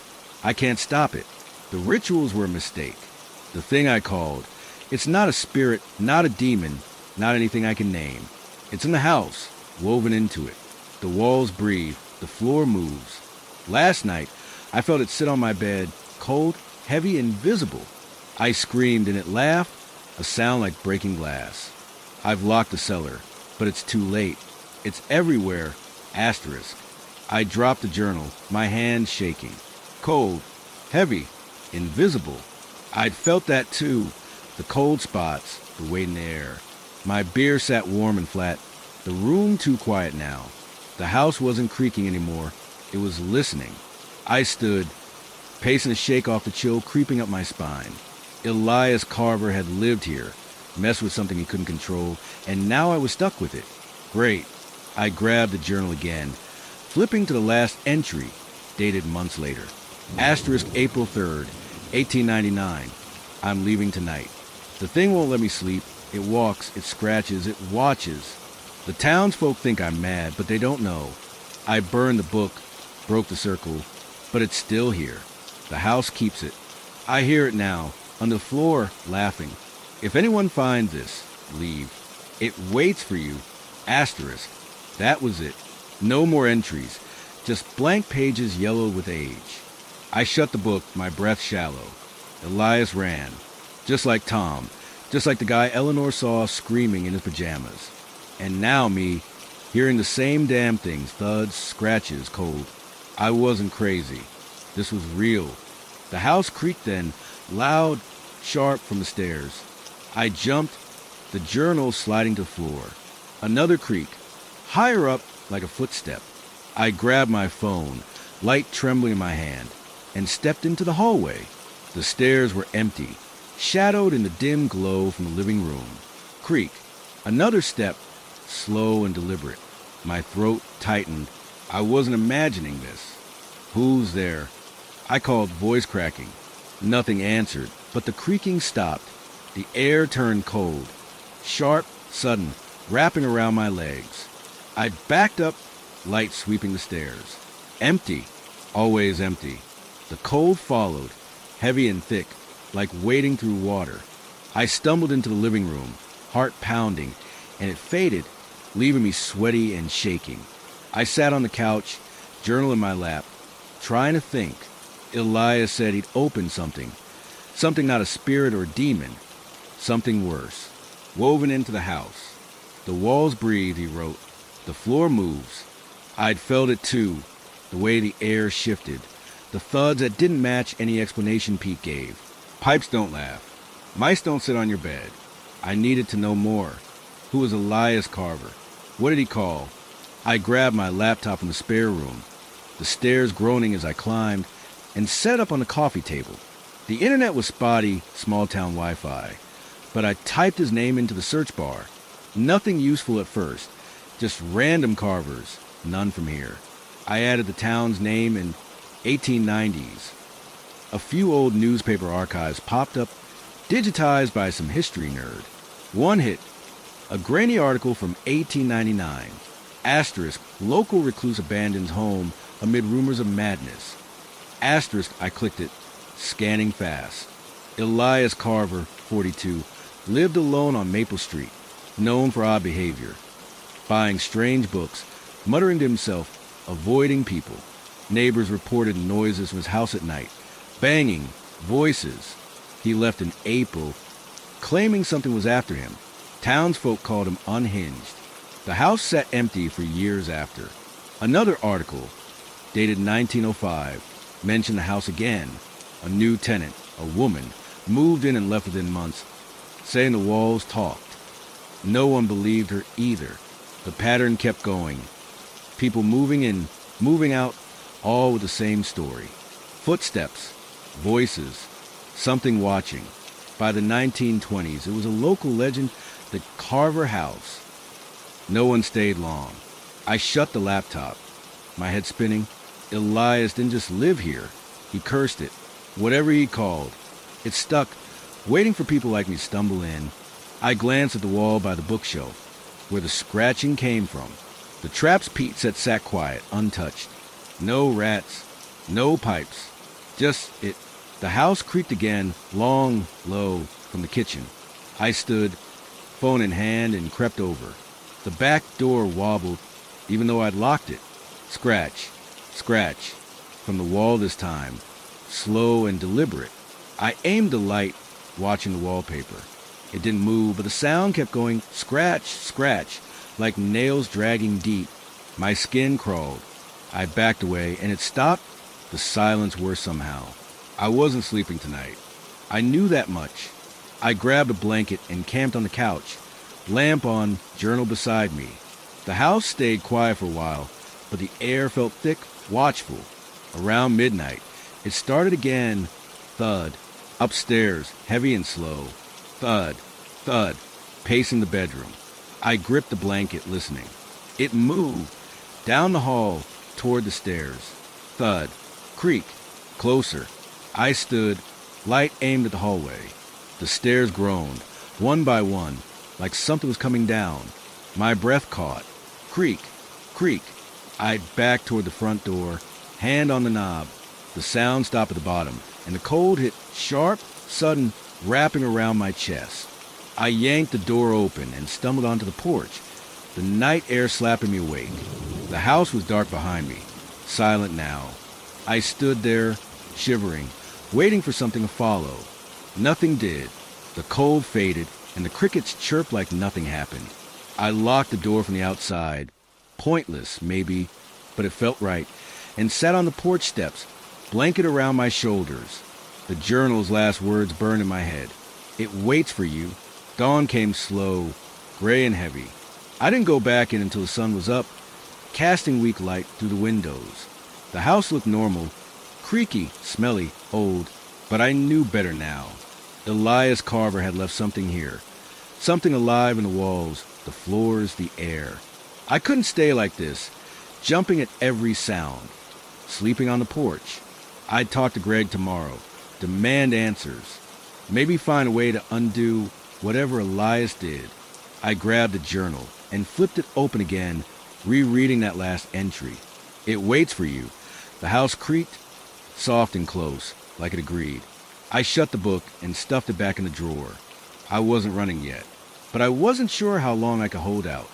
I can't stop it. The rituals were a mistake. The thing I called. It's not a spirit, not a demon, not anything I can name. It's in the house, woven into it. The walls breathe, the floor moves. Last night, I felt it sit on my bed, cold, heavy, invisible. I screamed and it laughed, a sound like breaking glass. I've locked the cellar, but it's too late. It's everywhere. Asterisk. I dropped the journal, my hand shaking. Cold, heavy, invisible. I'd felt that too. The cold spots, the weight in the air. My beer sat warm and flat. The room too quiet now. The house wasn't creaking anymore. It was listening. I stood, pacing a shake off the chill creeping up my spine. Elias Carver had lived here, messed with something he couldn't control, and now I was stuck with it. Great. I grabbed the journal again, flipping to the last entry, dated months later. Asterisk April 3rd, 1899. I'm leaving tonight. The thing won't let me sleep. It walks, it scratches, it watches. The townsfolk think I'm mad, but they don't know. I burned the book, broke the circle, but it's still here. The house keeps it. I hear it now, on the floor, laughing. If anyone finds this, leave. It waits for you. Asterisk. That was it. No more entries. Just blank pages yellowed with age. I shut the book, my breath shallow. Elias ran. Just like Tom. Just like the guy Eleanor saw screaming in his pajamas. And now me, hearing the same damn things, thuds, scratches, cold. I wasn't crazy. This was real. The house creaked then, loud, sharp from the stairs. I jumped, the journal sliding to the floor. Another creak, higher up like a footstep. I grabbed my phone, light trembling in my hand, and stepped into the hallway. The stairs were empty, shadowed in the dim glow from the living room. Creak, another step, slow and deliberate. My throat tightened. I wasn't imagining this. Who's there? I called, voice cracking. Nothing answered, but the creaking stopped. The air turned cold, sharp, sudden, wrapping around my legs. I backed up, light sweeping the stairs. Empty, always empty. The cold followed, heavy and thick, like wading through water. I stumbled into the living room, heart pounding, and it faded, leaving me sweaty and shaking. I sat on the couch, journal in my lap, trying to think. Elias said he'd opened something. Something not a spirit or demon. Something worse. Woven into the house. The walls breathe, he wrote. The floor moves. I'd felt it too, the way the air shifted. The thuds that didn't match any explanation Pete gave. Pipes don't laugh. Mice don't sit on your bed. I needed to know more. Who was Elias Carver? What did he call? I grabbed my laptop from the spare room, the stairs groaning as I climbed, and set up on the coffee table. The internet was spotty, small-town Wi-Fi, but I typed his name into the search bar. Nothing useful at first, just random Carvers, none from here. I added the town's name in 1890s. A few old newspaper archives popped up, digitized by some history nerd. One hit, a grainy article from 1899. Asterisk, local recluse abandons home amid rumors of madness. Asterisk, I clicked it, scanning fast. Elias Carver, 42, lived alone on Maple Street, known for odd behavior, buying strange books, muttering to himself, avoiding people. Neighbors reported noises from his house at night, banging, voices. He left in April, claiming something was after him. Townsfolk called him unhinged. The house sat empty for years after. Another article, dated 1905, mentioned the house again. A new tenant, a woman, moved in and left within months, saying the walls talked. No one believed her either. The pattern kept going. People moving in, moving out, all with the same story. Footsteps, voices, something watching. By the 1920s, it was a local legend, the Carver House. No one stayed long. I shut the laptop, my head spinning. Elias didn't just live here. He cursed it. Whatever he called. It stuck, waiting for people like me to stumble in. I glanced at the wall by the bookshelf, where the scratching came from. The traps Pete set sat quiet, untouched. No rats, no pipes, just it. The house creaked again, long, low, from the kitchen. I stood, phone in hand, and crept over. The back door wobbled, even though I'd locked it. Scratch, scratch, from the wall this time, slow and deliberate. I aimed the light, watching the wallpaper. It didn't move, but the sound kept going, scratch, scratch, like nails dragging deep. My skin crawled. I backed away, and it stopped. The silence worse somehow. I wasn't sleeping tonight. I knew that much. I grabbed a blanket and camped on the couch, lamp on, journal beside me. The house stayed quiet for a while, but the air felt thick, watchful. Around midnight, it started again. Thud. Upstairs, heavy and slow. Thud, thud, pacing the bedroom. I gripped the blanket, listening. It moved. Down the hall, toward the stairs. Thud. Creak. Closer. I stood, light aimed at the hallway. The stairs groaned, one by one, like something was coming down. My breath caught. Creak. Creak. I backed toward the front door, hand on the knob. The sound stopped at the bottom, and the cold hit sharp, sudden, wrapping around my chest. I yanked the door open and stumbled onto the porch, the night air slapping me awake. The house was dark behind me, silent now. I stood there, shivering, waiting for something to follow. Nothing did. The cold faded, and the crickets chirped like nothing happened. I locked the door from the outside. Pointless, maybe, but it felt right, and sat on the porch steps, blanket around my shoulders. The journal's last words burned in my head. It waits for you. Dawn came slow, gray and heavy. I didn't go back in until the sun was up, casting weak light through the windows. The house looked normal, creaky, smelly, old, but I knew better now. Elias Carver had left something here, something alive in the walls, the floors, the air. I couldn't stay like this, jumping at every sound, sleeping on the porch. I'd talk to Greg tomorrow, demand answers, maybe find a way to undo whatever Elias did. I grabbed the journal and flipped it open again, rereading that last entry. It waits for you. The house creaked, soft and close, like it agreed. I shut the book and stuffed it back in the drawer. I wasn't running yet, but I wasn't sure how long I could hold out.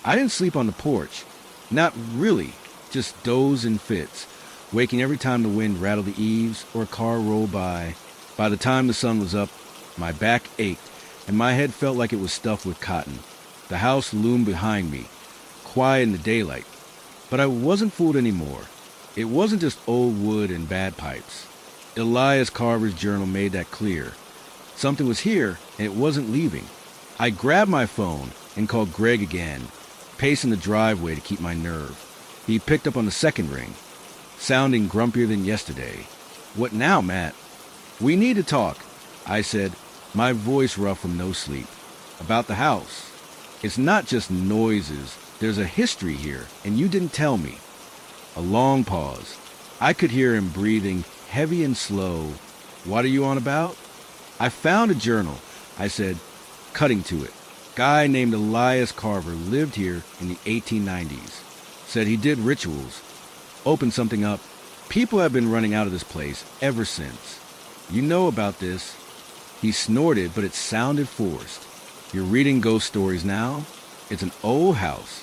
I didn't sleep on the porch. Not really, just doze in fits, waking every time the wind rattled the eaves or a car rolled by. By the time the sun was up, my back ached, and my head felt like it was stuffed with cotton. The house loomed behind me, quiet in the daylight. But I wasn't fooled anymore. It wasn't just old wood and bad pipes. Elias Carver's journal made that clear. Something was here, and it wasn't leaving. I grabbed my phone and called Greg again, pacing the driveway to keep my nerve. He picked up on the second ring, sounding grumpier than yesterday. "What now, Matt?" "We need to talk," I said, my voice rough from no sleep. "About the house. It's not just noises. There's a history here, and you didn't tell me." A long pause. I could hear him breathing, heavy and slow. "What are you on about?" "I found a journal," I said, cutting to it. "Guy named Elias Carver lived here in the 1890s. Said he did rituals. Opened something up. People have been running out of this place ever since. You know about this." He snorted, but it sounded forced. "You're reading ghost stories now? It's an old house.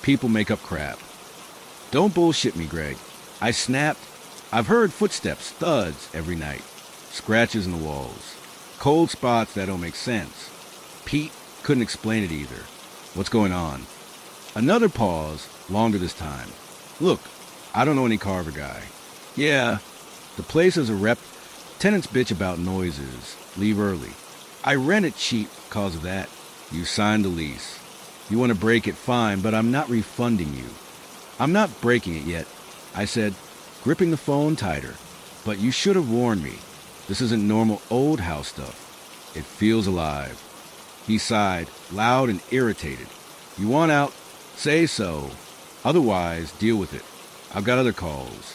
People make up crap." "Don't bullshit me, Greg." I snapped. "I've heard footsteps, thuds, every night. Scratches in the walls. Cold spots that don't make sense." Pete couldn't explain it either. "What's going on?" Another pause, longer this time. "Look, I don't know any Carver guy." "Yeah, the place is a rep. Tenants bitch about noises. Leave early. I rent it cheap cause of that." "You signed the lease. You want to break it, fine, but I'm not refunding you." "I'm not breaking it yet," I said, gripping the phone tighter. "But you should have warned me. This isn't normal old house stuff. It feels alive." He sighed, loud and irritated. "You want out? Say so. Otherwise, deal with it. I've got other calls."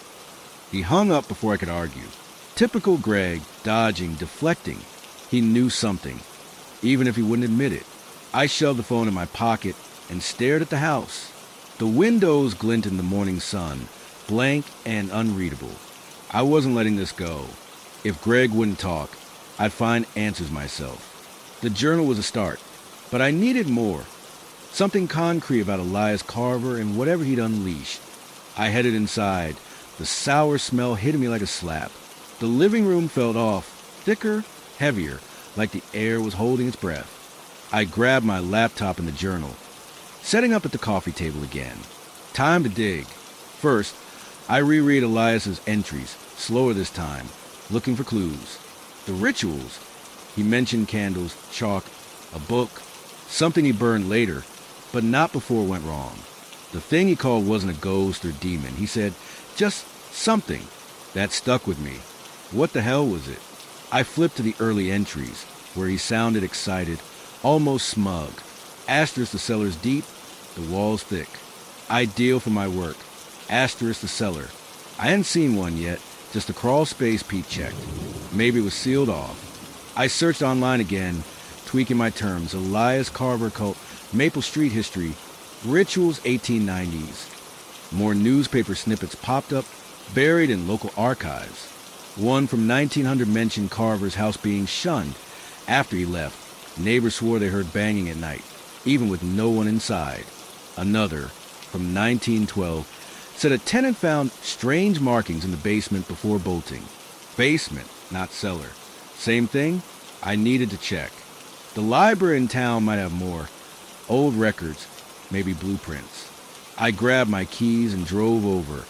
He hung up before I could argue. Typical Greg, dodging, deflecting. He knew something, even if he wouldn't admit it. I shoved the phone in my pocket and stared at the house. The windows glinted in the morning sun, blank and unreadable. I wasn't letting this go. If Greg wouldn't talk, I'd find answers myself. The journal was a start, but I needed more. Something concrete about Elias Carver and whatever he'd unleashed. I headed inside, the sour smell hitting me like a slap. The living room felt off, thicker, heavier, like the air was holding its breath. I grabbed my laptop and the journal, setting up at the coffee table again. Time to dig. First, I reread Elias's entries, slower this time, looking for clues. The rituals. He mentioned candles, chalk, a book, something he burned later, but not before it went wrong. The thing he called wasn't a ghost or demon. He said, just something. That stuck with me. What the hell was it? I flipped to the early entries, where he sounded excited, almost smug. Asterisk the cellar's deep, the walls thick. Ideal for my work. Asterisk the cellar. I hadn't seen one yet, just a crawl space Pete checked. Maybe it was sealed off. I searched online again, tweaking my terms. Elias Carver cult, Maple Street history, rituals 1890s. More newspaper snippets popped up, buried in local archives. One from 1900 mentioned Carver's house being shunned. After he left, neighbors swore they heard banging at night, even with no one inside. Another, from 1912, said a tenant found strange markings in the basement before bolting. Basement, not cellar. Same thing? I needed to check. The library in town might have more. Old records, maybe blueprints. I grabbed my keys and drove over,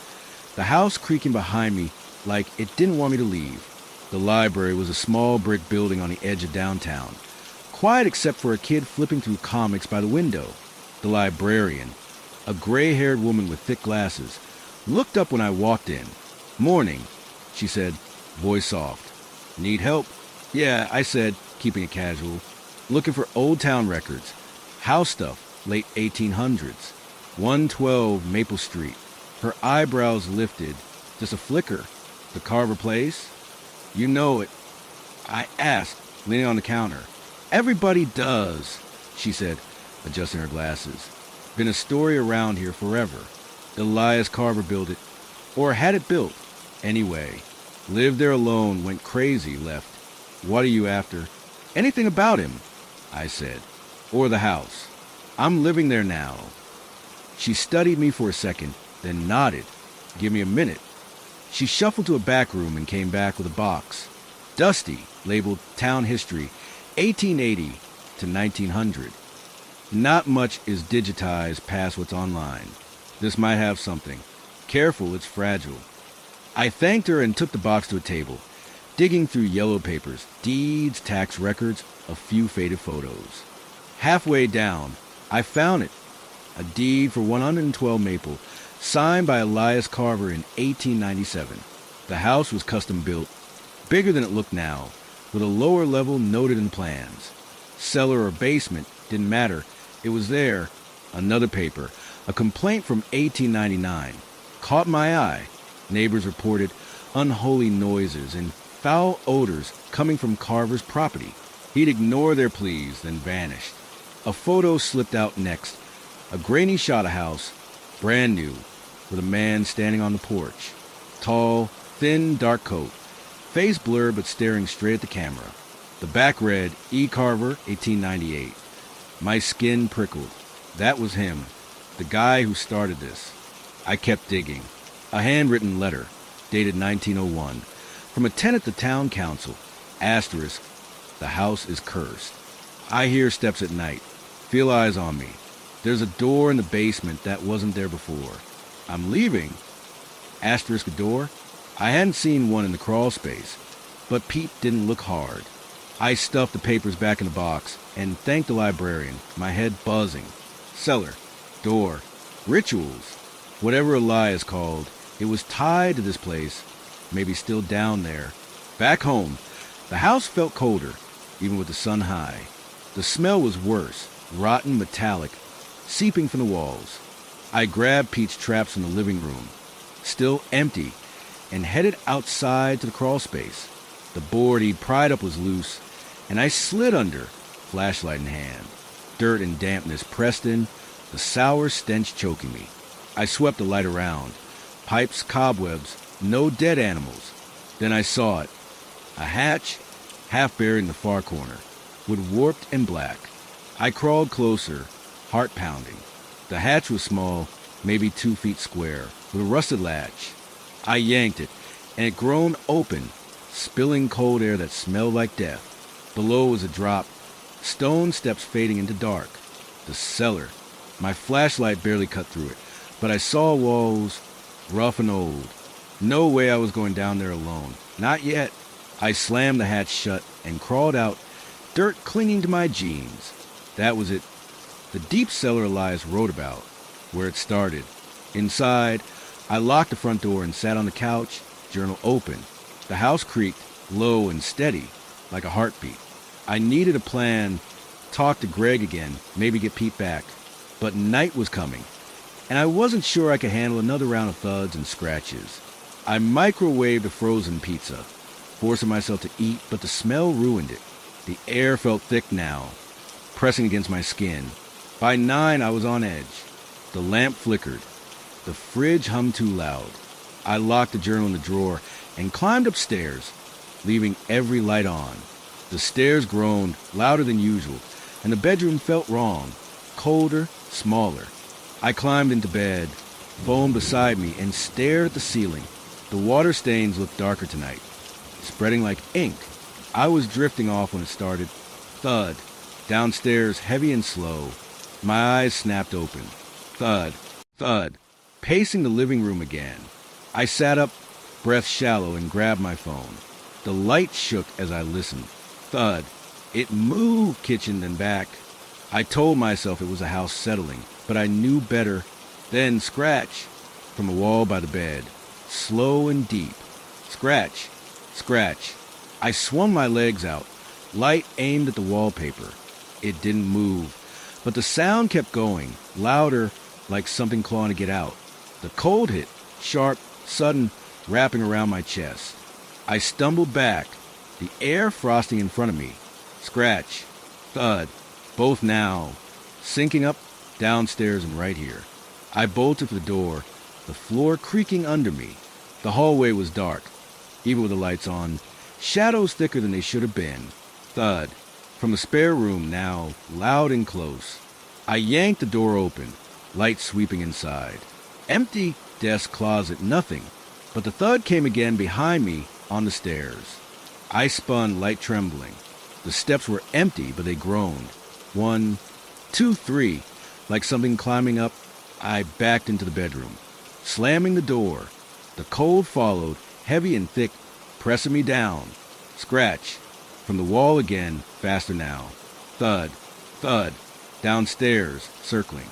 the house creaking behind me like it didn't want me to leave. The library was a small brick building on the edge of downtown, quiet except for a kid flipping through comics by the window. The librarian, a gray-haired woman with thick glasses, looked up when I walked in. "Morning," she said, voice soft. "Need help?" "Yeah," I said, keeping it casual. "Looking for old town records. House stuff, late 1800s. 112 Maple Street." Her eyebrows lifted, just a flicker. "The Carver place?" "You know it," I asked, leaning on the counter. "Everybody does," she said, adjusting her glasses. "Been a story around here forever. Elias Carver built it, or had it built. Anyway, lived there alone, went crazy, left. What are you after?" "Anything about him," I said. "Or the house. I'm living there now." She studied me for a second, then nodded. "Give me a minute." She shuffled to a back room and came back with a box. Dusty, labeled Town History, 1880 to 1900. Not much is digitized past what's online. This might have something. Careful, it's fragile. I thanked her and took the box to a table, digging through yellow papers, deeds, tax records, a few faded photos. Halfway down, I found it. A deed for 112 Maple, signed by Elias Carver in 1897. The house was custom built, bigger than it looked now, with a lower level noted in plans. Cellar or basement, didn't matter. It was there. Another paper, a complaint from 1899, caught my eye. Neighbors reported unholy noises and foul odors coming from Carver's property. He'd ignore their pleas, then vanished. A photo slipped out next. A grainy shot of house, brand new, with a man standing on the porch. Tall, thin, dark coat, face blurred but staring straight at the camera. The back read, E. Carver, 1898. My skin prickled. That was him, the guy who started this. I kept digging. A handwritten letter, dated 1901, from a tenant of the town council. Asterisk, the house is cursed. I hear steps at night. Feel eyes on me. There's a door in the basement that wasn't there before. I'm leaving. Asterisk a door? I hadn't seen one in the crawl space, but Pete didn't look hard. I stuffed the papers back in the box and thanked the librarian, my head buzzing. Cellar, door, rituals, whatever Elias called, it was tied to this place, maybe still down there. Back home, the house felt colder, even with the sun high. The smell was worse, rotten metallic, seeping from the walls. I grabbed Pete's traps from the living room, still empty, and headed outside to the crawl space. The board he'd pried up was loose, and I slid under, flashlight in hand. Dirt and dampness pressed in, the sour stench choking me. I swept the light around. Pipes, cobwebs, no dead animals. Then I saw it. A hatch, half buried in the far corner, wood warped and black. I crawled closer, heart pounding. The hatch was small, maybe 2 feet square, with a rusted latch. I yanked it, and it groaned open, spilling cold air that smelled like death. Below was a drop, stone steps fading into dark. The cellar. My flashlight barely cut through it, but I saw walls, rough and old. No way I was going down there alone. Not yet. I slammed the hatch shut and crawled out, dirt clinging to my jeans. That was it. The deep cellar Elias wrote about, where it started. Inside, I locked the front door and sat on the couch, journal open. The house creaked, low and steady, like a heartbeat. I needed a plan, talk to Greg again, maybe get Pete back. But night was coming, and I wasn't sure I could handle another round of thuds and scratches. I microwaved a frozen pizza, forcing myself to eat, but the smell ruined it. The air felt thick now, pressing against my skin. By 9, I was on edge. The lamp flickered. The fridge hummed too loud. I locked the journal in the drawer and climbed upstairs, leaving every light on. The stairs groaned, louder than usual, and the bedroom felt wrong, colder, smaller. I climbed into bed, foam beside me, and stared at the ceiling. The water stains looked darker tonight, spreading like ink. I was drifting off when it started. Thud. Downstairs, heavy and slow. My eyes snapped open. Thud. Thud. Pacing the living room again. I sat up, breath shallow, and grabbed my phone. The light shook as I listened. Thud. It moved, kitchen and back. I told myself it was a house settling, but I knew better. Then scratch from a wall by the bed. Slow and deep. Scratch. Scratch. I swung my legs out. Light aimed at the wallpaper. It didn't move, but the sound kept going, louder, like something clawing to get out. The cold hit, sharp, sudden, wrapping around my chest. I stumbled back, the air frosting in front of me. Scratch. Thud. Both now. Sinking up, downstairs, and right here. I bolted for the door, the floor creaking under me. The hallway was dark, even with the lights on. Shadows thicker than they should have been. Thud. From the spare room now, loud and close. I yanked the door open, light sweeping inside. Empty desk, closet, nothing. But the thud came again behind me on the stairs. I spun, light trembling. The steps were empty, but they groaned. 1, 2, 3, like something climbing up. I backed into the bedroom, slamming the door. The cold followed, heavy and thick, pressing me down. Scratch. From the wall again, faster now. Thud. Thud. Downstairs, circling.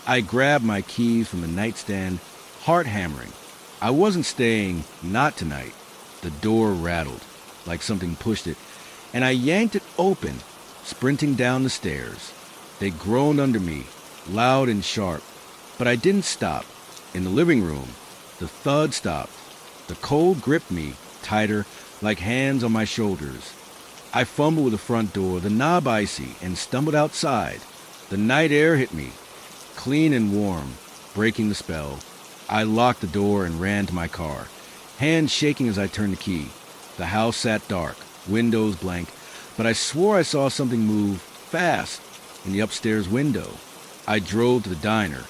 I grabbed my keys from the nightstand, heart hammering. I wasn't staying, not tonight. The door rattled, like something pushed it, and I yanked it open, sprinting down the stairs. They groaned under me, loud and sharp, but I didn't stop. In the living room, the thud stopped. The cold gripped me, tighter, like hands on my shoulders. I fumbled with the front door, the knob icy, and stumbled outside. The night air hit me, clean and warm, breaking the spell. I locked the door and ran to my car, hands shaking as I turned the key. The house sat dark, windows blank, but I swore I saw something move fast in the upstairs window. I drove to the diner,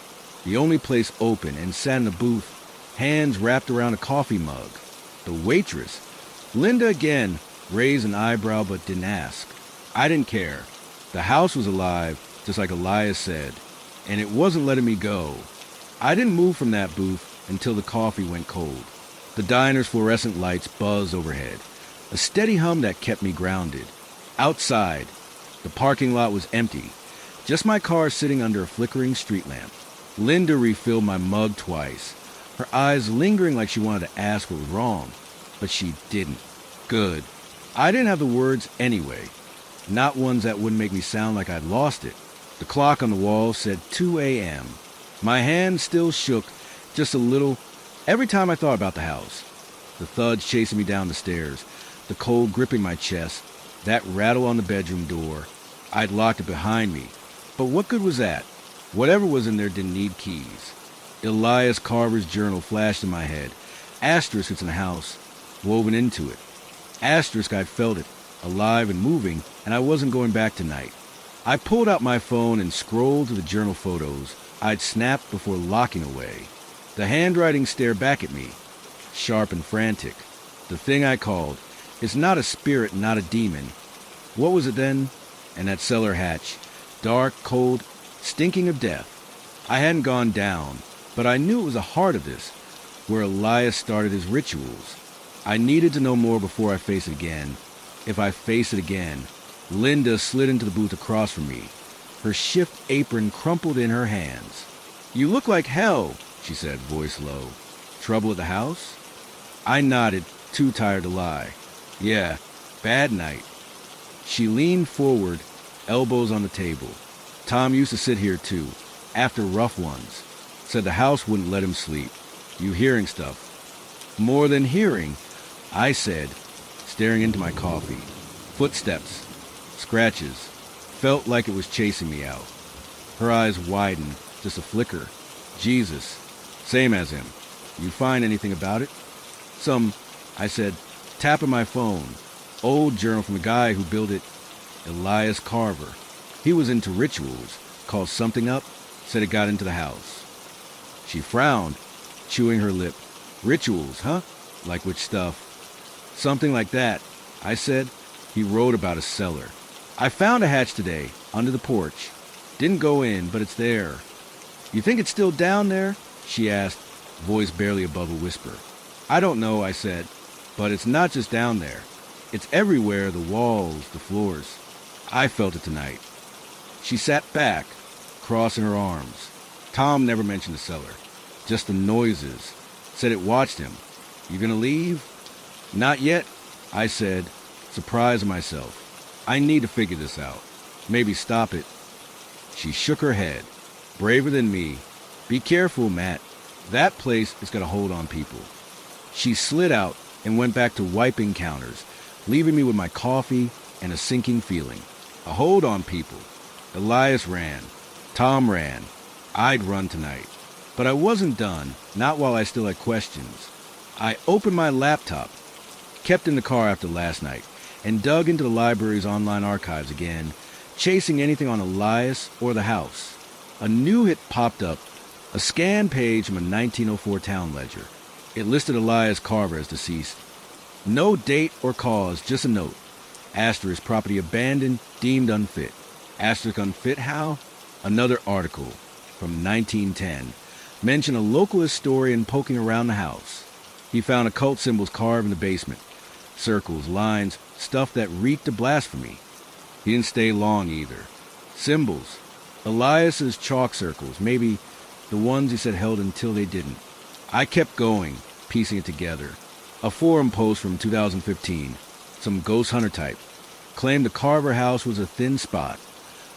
the only place open, and sat in the booth, hands wrapped around a coffee mug. The waitress, Linda again, raised an eyebrow but didn't ask. I didn't care. The house was alive, just like Elias said, and it wasn't letting me go. I didn't move from that booth until the coffee went cold. The diner's fluorescent lights buzzed overhead, a steady hum that kept me grounded. Outside, the parking lot was empty, just my car sitting under a flickering street lamp. Linda refilled my mug twice, her eyes lingering like she wanted to ask what was wrong, but she didn't. Good. I didn't have the words anyway, not ones that wouldn't make me sound like I'd lost it. The clock on the wall said 2 a.m. My hand still shook just a little every time I thought about the house. The thuds chasing me down the stairs, the cold gripping my chest, that rattle on the bedroom door. I'd locked it behind me. But what good was that? Whatever was in there didn't need keys. Elias Carver's journal flashed in my head. Asterisk, it's in the house, woven into it. Asterisk, I felt it, alive and moving, and I wasn't going back tonight. I pulled out my phone and scrolled through the journal photos I'd snapped before locking away. The handwriting stared back at me, sharp and frantic. The thing I called, it's not a spirit, not a demon. What was it then? And that cellar hatch, dark, cold, stinking of death. I hadn't gone down, but I knew it was the heart of this, where Elias started his rituals. I needed to know more before I face it again. If I face it again. Linda slid into the booth across from me, her shift apron crumpled in her hands. "You look like hell," she said, voice low. "Trouble at the house?" I nodded, too tired to lie. "Yeah, bad night." She leaned forward, elbows on the table. "Tom used to sit here too, after rough ones. Said the house wouldn't let him sleep. You hearing stuff?" "More than hearing," I said, staring into my coffee. Footsteps, scratches, felt like it was chasing me out. Her eyes widened, just a flicker. "Jesus, same as him. You find anything about it?" "Some," I said, tapping my phone. "Old journal from a guy who built it. Elias Carver. He was into rituals. Called something up. Said it got into the house." She frowned, chewing her lip. "Rituals, huh? Like which stuff?" "Something like that," I said. He wrote about a cellar. I found a hatch today, under the porch. Didn't go in, but it's there. You think it's still down there? She asked, voice barely above a whisper. I don't know, I said, but it's not just down there. It's everywhere, the walls, the floors. I felt it tonight. She sat back, crossing her arms. Tom never mentioned the cellar, just the noises. Said it watched him. You gonna leave? Not yet, I said, surprised at myself. I need to figure this out. Maybe stop it. She shook her head, braver than me. Be careful, Matt. That place is gonna hold on people. She slid out and went back to wiping counters, leaving me with my coffee and a sinking feeling. A hold on people. Elias ran. Tom ran. I'd run tonight. But I wasn't done, not while I still had questions. I opened my laptop, kept in the car after last night, and dug into the library's online archives again, chasing anything on Elias or the house. A new hit popped up, a scanned page from a 1904 town ledger. It listed Elias Carver as deceased. No date or cause, just a note. Asterisk, property abandoned, deemed unfit. Asterisk, unfit how? Another article from 1910 mentioned a local historian poking around the house. He found occult symbols carved in the basement. Circles, lines, stuff that reeked of blasphemy. He didn't stay long either. Symbols. Elias's chalk circles, maybe the ones he said held until they didn't. I kept going, piecing it together. A forum post from 2015, some ghost hunter type, claimed the Carver house was a thin spot,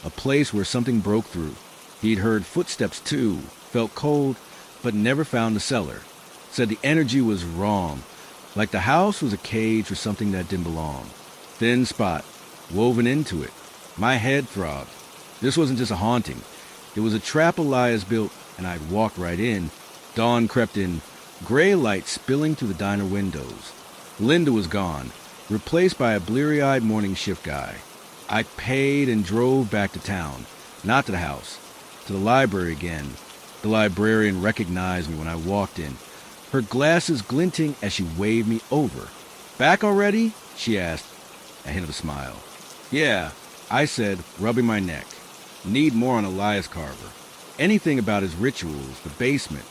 a place where something broke through. He'd heard footsteps too, felt cold, but never found the cellar. Said the energy was wrong, like the house was a cage for something that didn't belong. Thin spot, woven into it. My head throbbed. This wasn't just a haunting. It was a trap Elias built, and I'd walked right in. Dawn crept in, gray light spilling through the diner windows. Linda was gone, replaced by a bleary-eyed morning shift guy. I paid and drove back to town, not to the house, to the library again. The librarian recognized me when I walked in, her glasses glinting as she waved me over. Back already? She asked, a hint of a smile. Yeah, I said, rubbing my neck. Need more on Elias Carver. Anything about his rituals, the basement.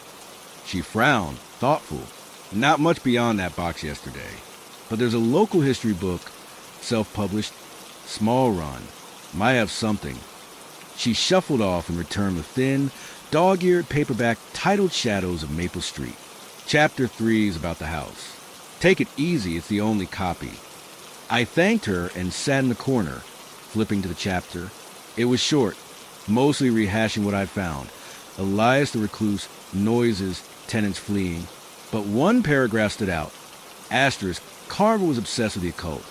She frowned, thoughtful. Not much beyond that box yesterday. But there's a local history book, self-published, small run. Might have something. She shuffled off and returned with thin, dog-eared paperback titled Shadows of Maple Street. Chapter 3 is about the house. Take it easy, it's the only copy. I thanked her and sat in the corner, flipping to the chapter. It was short, mostly rehashing what I'd found. Elias the recluse, noises, tenants fleeing. But one paragraph stood out. Asterisk, Carver was obsessed with the occult,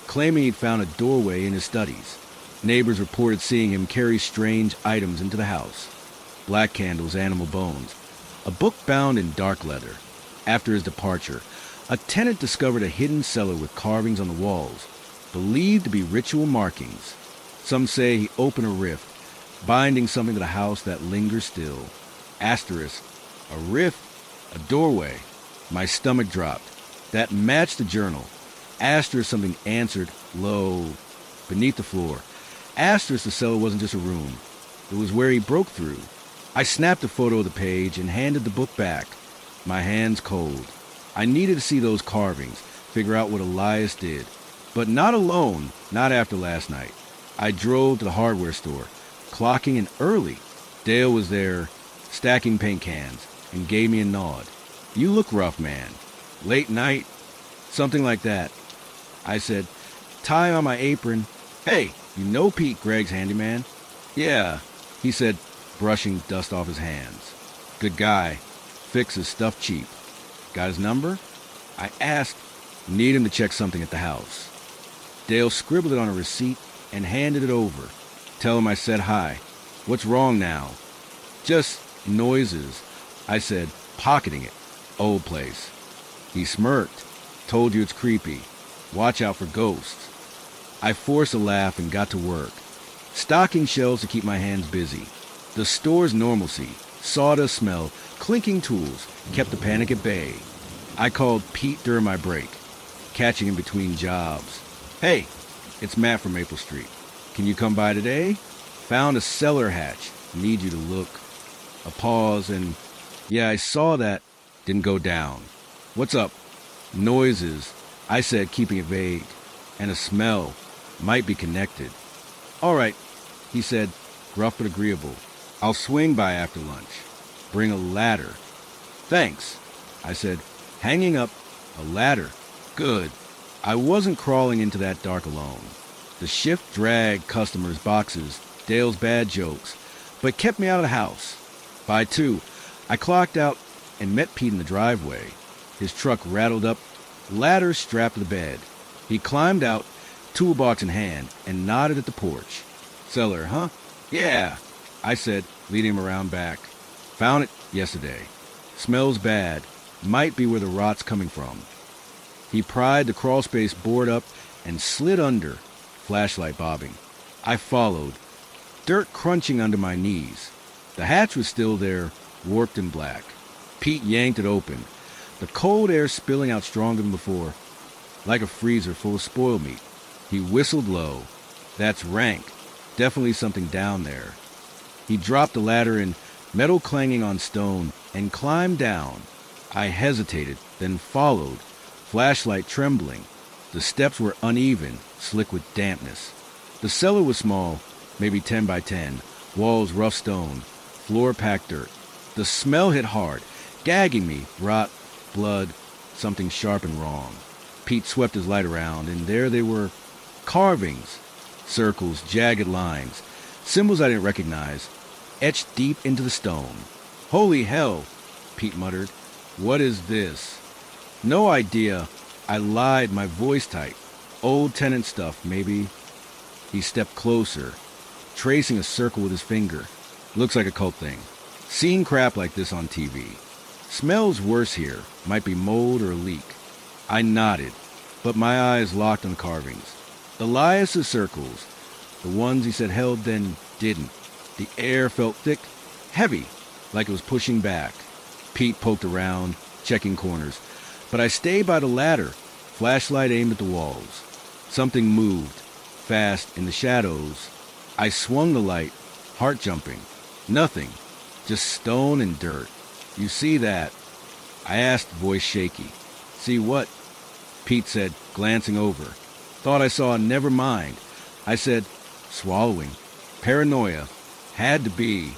claiming he'd found a doorway in his studies. Neighbors reported seeing him carry strange items into the house. Black candles, animal bones. A book bound in dark leather. After his departure, a tenant discovered a hidden cellar with carvings on the walls, believed to be ritual markings. Some say he opened a rift, binding something to the house that lingers still. Asterisk, a rift, a doorway. My stomach dropped. That matched the journal. Asterisk, something answered, low, beneath the floor. Asterisk, the cellar wasn't just a room. It was where he broke through. I snapped a photo of the page and handed the book back, my hands cold. I needed to see those carvings, figure out what Elias did. But not alone, not after last night. I drove to the hardware store, clocking in early. Dale was there, stacking paint cans, and gave me a nod. You look rough, man. Late night? Something like that. I said, tie on my apron. Hey, you know Pete, Greg's handyman? Yeah, he said, brushing dust off his hands. Good guy. Fixes stuff cheap. Got his number? I asked. Need him to check something at the house. Dale scribbled it on a receipt and handed it over. Tell him I said hi. What's wrong now? Just noises, I said, pocketing it. Old place. He smirked. Told you it's creepy. Watch out for ghosts. I forced a laugh and got to work. Stocking shelves to keep my hands busy. The store's normalcy, sawdust smell, clinking tools, kept the panic at bay. I called Pete during my break, catching him between jobs. Hey, It's Matt from Maple Street. Can you come by today? Found a cellar hatch. Need you to look. A pause and, yeah, I saw that. Didn't go down. What's up? Noises, I said, keeping it vague. And a smell. Might be connected. All right, he said, gruff but agreeable. I'll swing by after lunch. Bring a ladder. Thanks, I said, hanging up. A ladder. Good. I wasn't crawling into that dark alone. The shift dragged customers' boxes, Dale's bad jokes, but kept me out of the house. By 2, I clocked out and met Pete in the driveway. His truck rattled up, ladder strapped to the bed. He climbed out, toolbox in hand, and nodded at the porch. Cellar, huh? Yeah, I said, leading him around back. Found it yesterday. Smells bad. Might be where the rot's coming from. He pried the crawlspace board up and slid under, flashlight bobbing. I followed, dirt crunching under my knees. The hatch was still there, warped and black. Pete yanked it open, the cold air spilling out stronger than before, like a freezer full of spoiled meat. He whistled low. That's rank. Definitely something down there. He dropped the ladder in, metal clanging on stone, and climbed down. I hesitated, then followed, flashlight trembling. The steps were uneven, slick with dampness. The cellar was small, maybe 10 by 10, walls rough stone, floor packed dirt. The smell hit hard, gagging me, rot, blood, something sharp and wrong. Pete swept his light around, and there they were, carvings, circles, jagged lines, symbols I didn't recognize, etched deep into the stone. Holy hell, Pete muttered. What is this? No idea. I lied, my voice tight. Old tenant stuff, maybe. He stepped closer, tracing a circle with his finger. Looks like a cult thing. Seen crap like this on TV. Smells worse here. Might be mold or a leak. I nodded, but my eyes locked on the carvings. Elias's circles, the ones he said held then didn't. The air felt thick, heavy, like it was pushing back. Pete poked around, checking corners, but I stayed by the ladder, flashlight aimed at the walls. Something moved, fast in the shadows. I swung the light, heart jumping. Nothing, just stone and dirt. You see that? I asked, voice shaky. See what? Pete said, glancing over. Thought I saw never mind. I said, swallowing. Paranoia. Had to be.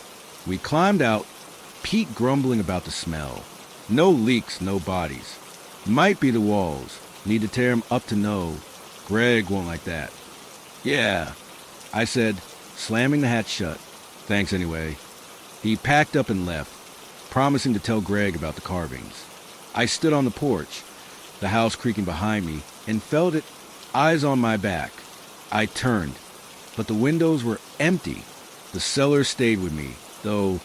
We climbed out, Pete grumbling about the smell. No leaks, no bodies. Might be the walls. Need to tear them up to know. Greg won't like that. Yeah, I said, slamming the hatch shut. Thanks anyway. He packed up and left, promising to tell Greg about the carvings. I stood on the porch, the house creaking behind me, and felt it, eyes on my back. I turned, but the windows were empty. The cellar stayed with me, though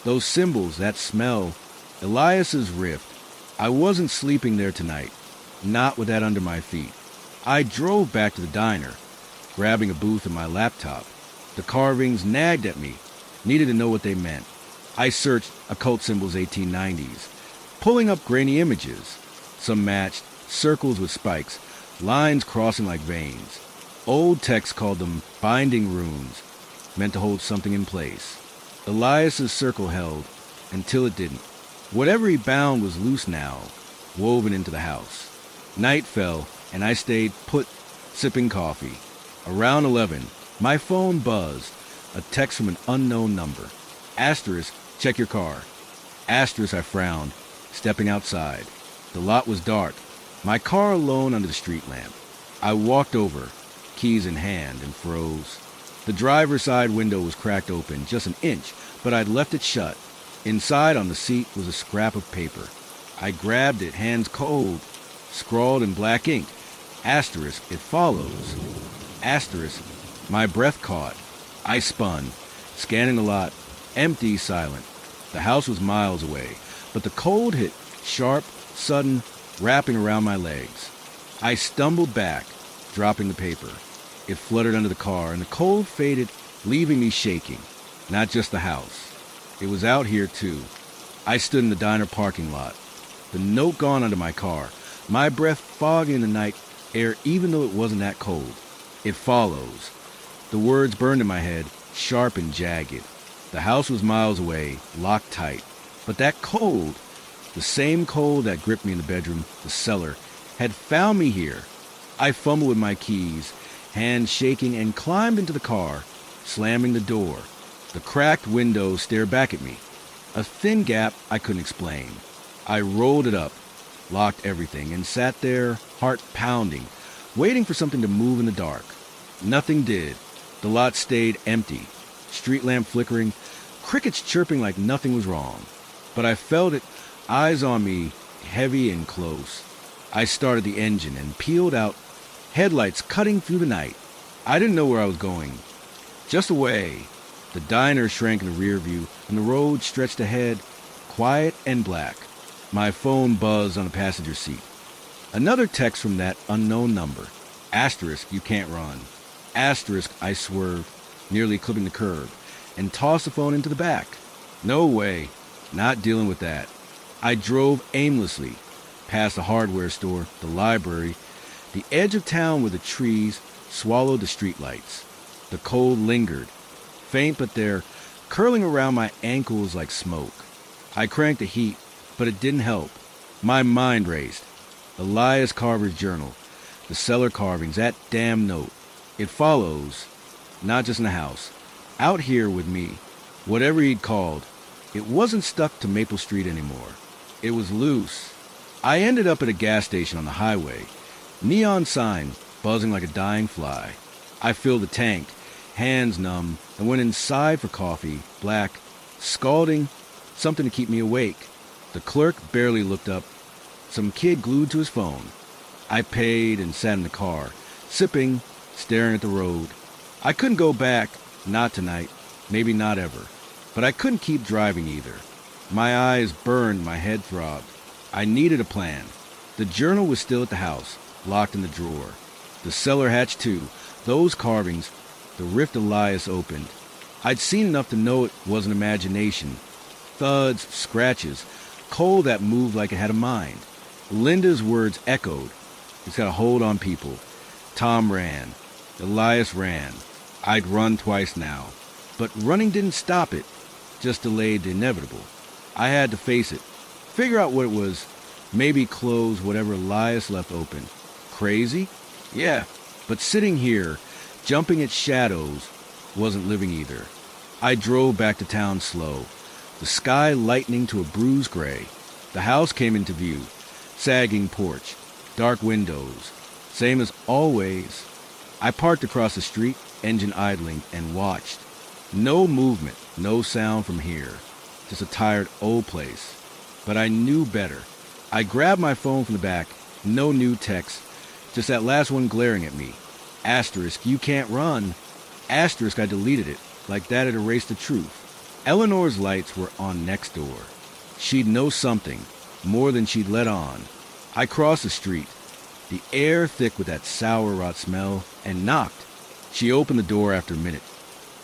those symbols, that smell, Elias's rift. I wasn't sleeping there tonight, not with that under my feet. I drove back to the diner, grabbing a booth and my laptop. The carvings nagged at me, needed to know what they meant. I searched occult symbols 1890s, pulling up grainy images. Some matched, circles with spikes, lines crossing like veins. Old texts called them binding runes, meant to hold something in place. Elias's circle held, until it didn't. Whatever he bound was loose now, woven into the house. Night fell, and I stayed put, sipping coffee. Around 11, my phone buzzed, a text from an unknown number. Asterisk, check your car. Asterisk, I frowned, stepping outside. The lot was dark, my car alone under the street lamp. I walked over, keys in hand, and froze. The driver's side window was cracked open just an inch, but I'd left it shut. Inside on the seat was a scrap of paper. I grabbed it, hands cold, scrawled in black ink. Asterisk, it follows. Asterisk, my breath caught. I spun, scanning the lot, empty, silent. The house was miles away, but the cold hit, sharp, sudden, wrapping around my legs. I stumbled back, dropping the paper. It fluttered under the car, and the cold faded, leaving me shaking. Not just the house. It was out here, too. I stood in the diner parking lot, the note gone under my car, my breath foggy in the night air even though it wasn't that cold. It follows. The words burned in my head, sharp and jagged. The house was miles away, locked tight. But that cold, the same cold that gripped me in the bedroom, the cellar, had found me here. I fumbled with my keys, hands shaking, and climbed into the car, slamming the door. The cracked window stared back at me. A thin gap I couldn't explain. I rolled it up, locked everything, and sat there, heart pounding, waiting for something to move in the dark. Nothing did. The lot stayed empty, street lamp flickering, crickets chirping like nothing was wrong. But I felt it, eyes on me, heavy and close. I started the engine and peeled out, headlights cutting through the night. I didn't know where I was going. Just away. The diner shrank in the rear view, and the road stretched ahead, quiet and black. My phone buzzed on the passenger seat. Another text from that unknown number. Asterisk, you can't run. Asterisk, I swerved, nearly clipping the curb, and tossed the phone into the back. No way. Not dealing with that. I drove aimlessly, past the hardware store, the library, the edge of town where the trees swallowed the streetlights. The cold lingered, faint but there, curling around my ankles like smoke. I cranked the heat, but it didn't help. My mind raced. Elias Carver's journal, the cellar carvings, that damn note. It follows, not just in the house, out here with me. Whatever he'd called, it wasn't stuck to Maple Street anymore. It was loose. I ended up at a gas station on the highway, neon sign buzzing like a dying fly. I filled the tank, hands numb, and went inside for coffee, black, scalding, something to keep me awake. The clerk barely looked up. Some kid glued to his phone. I paid and sat in the car, sipping, staring at the road. I couldn't go back, not tonight, maybe not ever. But I couldn't keep driving either. My eyes burned, my head throbbed. I needed a plan. The journal was still at the house, locked in the drawer. The cellar hatch too, those carvings, the rift Elias opened. I'd seen enough to know it wasn't imagination. Thuds, scratches, coal that moved like it had a mind. Linda's words echoed. It's got a hold on people. Tom ran. Elias ran. I'd run twice now. But running didn't stop it, just delayed the inevitable. I had to face it, figure out what it was, maybe close whatever Elias left open. Crazy? Yeah, but sitting here, jumping at shadows, wasn't living either. I drove back to town slow, the sky lightening to a bruised gray. The house came into view, sagging porch, dark windows, same as always. I parked across the street, engine idling, and watched. No movement, no sound from here. Just a tired old place. But I knew better. I grabbed my phone from the back. No new text. Just that last one glaring at me. Asterisk, you can't run. Asterisk, I deleted it. Like that it erased the truth. Eleanor's lights were on next door. She'd know something. More than she'd let on. I crossed the street. The air thick with that sour rot smell. And knocked. She opened the door after a minute.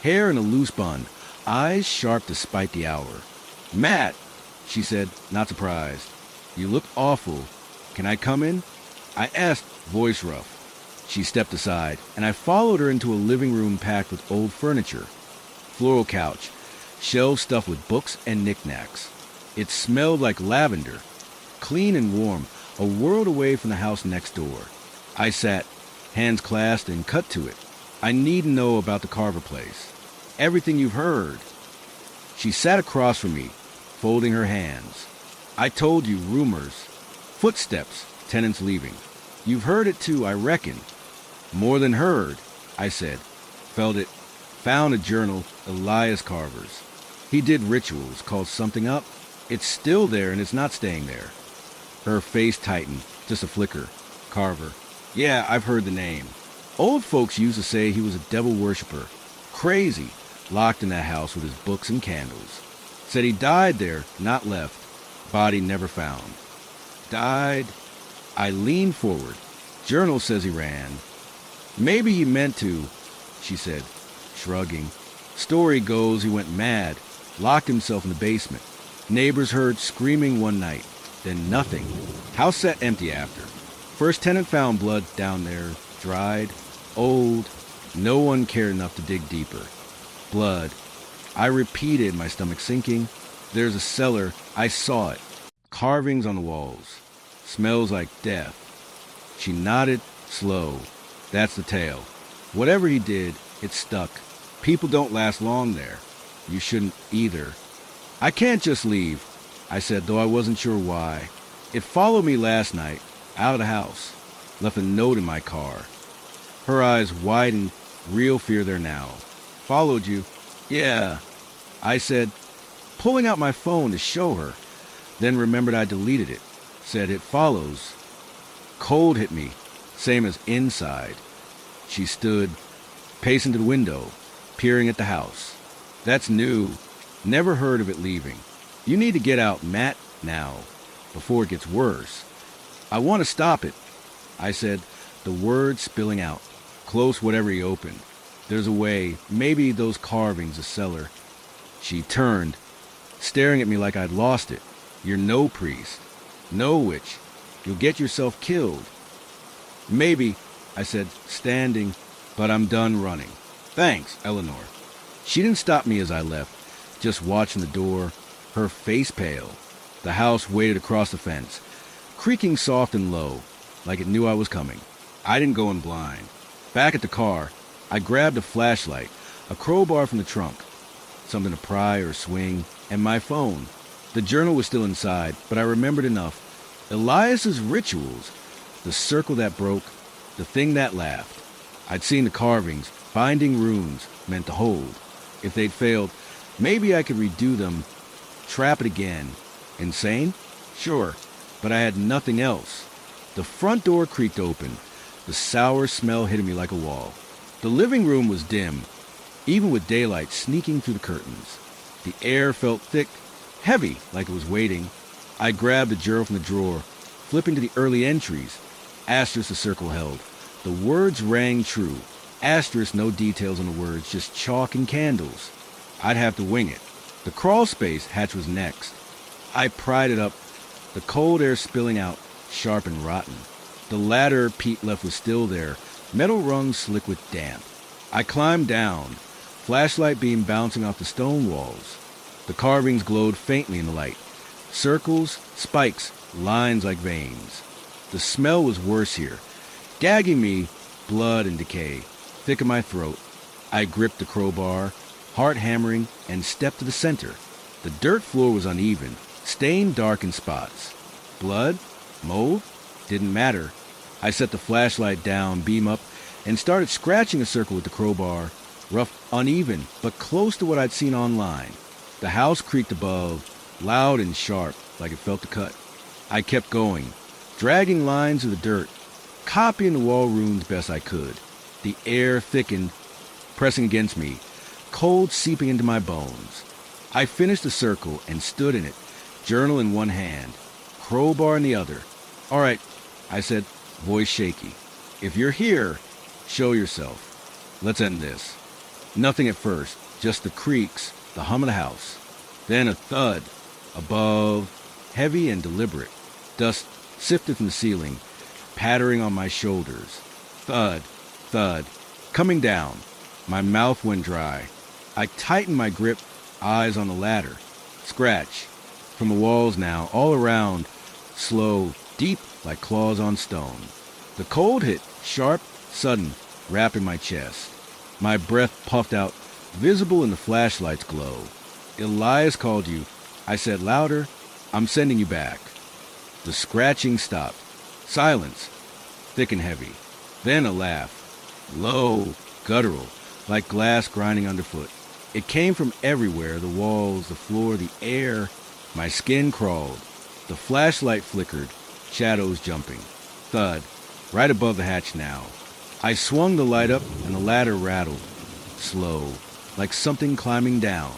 Hair in a loose bun, eyes sharp despite the hour. Matt, she said, not surprised. You look awful. Can I come in? I asked, voice rough. She stepped aside, and I followed her into a living room packed with old furniture. Floral couch, shelves stuffed with books and knickknacks. It smelled like lavender, clean and warm, a world away from the house next door. I sat, hands clasped, and cut to it. I need to know about the Carver place. Everything you've heard. She sat across from me, folding her hands. I told you rumors. Footsteps, tenants leaving. You've heard it too, I reckon. More than heard, I said. Felt it. Found a journal, Elias Carver's. He did rituals, called something up. It's still there and it's not staying there. Her face tightened, just a flicker. Carver. Yeah, I've heard the name. Old folks used to say he was a devil worshiper. Crazy, locked in that house with his books and candles. Said he died there, not left. Body never found. Died? I leaned forward. Journal says he ran. Maybe he meant to, she said, shrugging. Story goes he went mad, locked himself in the basement. Neighbors heard screaming one night, then nothing. House sat empty after. First tenant found blood down there, dried. old. No one cared enough to dig deeper. Blood. I repeated, my stomach sinking. There's a cellar. I saw it. Carvings on the walls. Smells like death. She nodded, slow. That's the tale. Whatever he did, it stuck. People don't last long there. You shouldn't either. I can't just leave, I said, though I wasn't sure why. It followed me last night, out of the house. Left a note in my car. Her eyes widened, real fear there now. Followed you? Yeah, I said, pulling out my phone to show her. Then remembered I deleted it. Said it follows. Cold hit me, same as inside. She stood, pacing to the window, peering at the house. That's new. Never heard of it leaving. You need to get out, Matt, now, before it gets worse. I want to stop it, I said, the words spilling out. Close whatever he opened. There's a way, maybe those carvings, a cellar. She turned, staring at me like I'd lost it. You're no priest, no witch. You'll get yourself killed. Maybe, I said, standing, but I'm done running. Thanks, Eleanor. She didn't stop me as I left, just watching the door, her face pale. The house waited across the fence, creaking soft and low, like it knew I was coming. I didn't go in blind. Back at the car, I grabbed a flashlight, a crowbar from the trunk, something to pry or swing, and my phone. The journal was still inside, but I remembered enough. Elias's rituals, the circle that broke, the thing that laughed. I'd seen the carvings, binding runes meant to hold. If they'd failed, maybe I could redo them, trap it again. Insane? Sure, but I had nothing else. The front door creaked open, the sour smell hitting me like a wall. The living room was dim, even with daylight sneaking through the curtains. The air felt thick, heavy, like it was waiting. I grabbed the journal from the drawer, flipping to the early entries. Asterisk the circle held. The words rang true. Asterisk no details on the words, just chalk and candles. I'd have to wing it. The crawl space hatch was next. I pried it up, the cold air spilling out, sharp and rotten. The ladder Pete left was still there, metal rungs slick with damp. I climbed down, flashlight beam bouncing off the stone walls. The carvings glowed faintly in the light. Circles, spikes, lines like veins. The smell was worse here, gagging me, blood and decay, thick in my throat. I gripped the crowbar, heart hammering, and stepped to the center. The dirt floor was uneven, stained dark in spots. Blood? Mold? Didn't matter. I set the flashlight down, beam up, and started scratching a circle with the crowbar. Rough, uneven, but close to what I'd seen online. The house creaked above, loud and sharp, like it felt the cut. I kept going, dragging lines of the dirt, copying the wall runes best I could. The air thickened, pressing against me, cold seeping into my bones. I finished the circle and stood in it, journal in one hand, crowbar in the other. All right, I said, voice shaky. If you're here, show yourself. Let's end this. Nothing at first, just the creaks, the hum of the house. Then a thud, above, heavy and deliberate. Dust sifted from the ceiling, pattering on my shoulders. Thud, thud, coming down. My mouth went dry. I tightened my grip, eyes on the ladder. Scratch. From the walls now, all around, slow, deep like claws on stone. The cold hit, sharp, sudden, wrapping my chest. My breath puffed out, visible in the flashlight's glow. Elias called you. I said louder, I'm sending you back. The scratching stopped. Silence, thick and heavy. Then a laugh. Low, guttural, like glass grinding underfoot. It came from everywhere, the walls, the floor, the air. My skin crawled. The flashlight flickered, shadows jumping. Thud, right above the hatch now. I swung the light up and the ladder rattled. Slow, like something climbing down.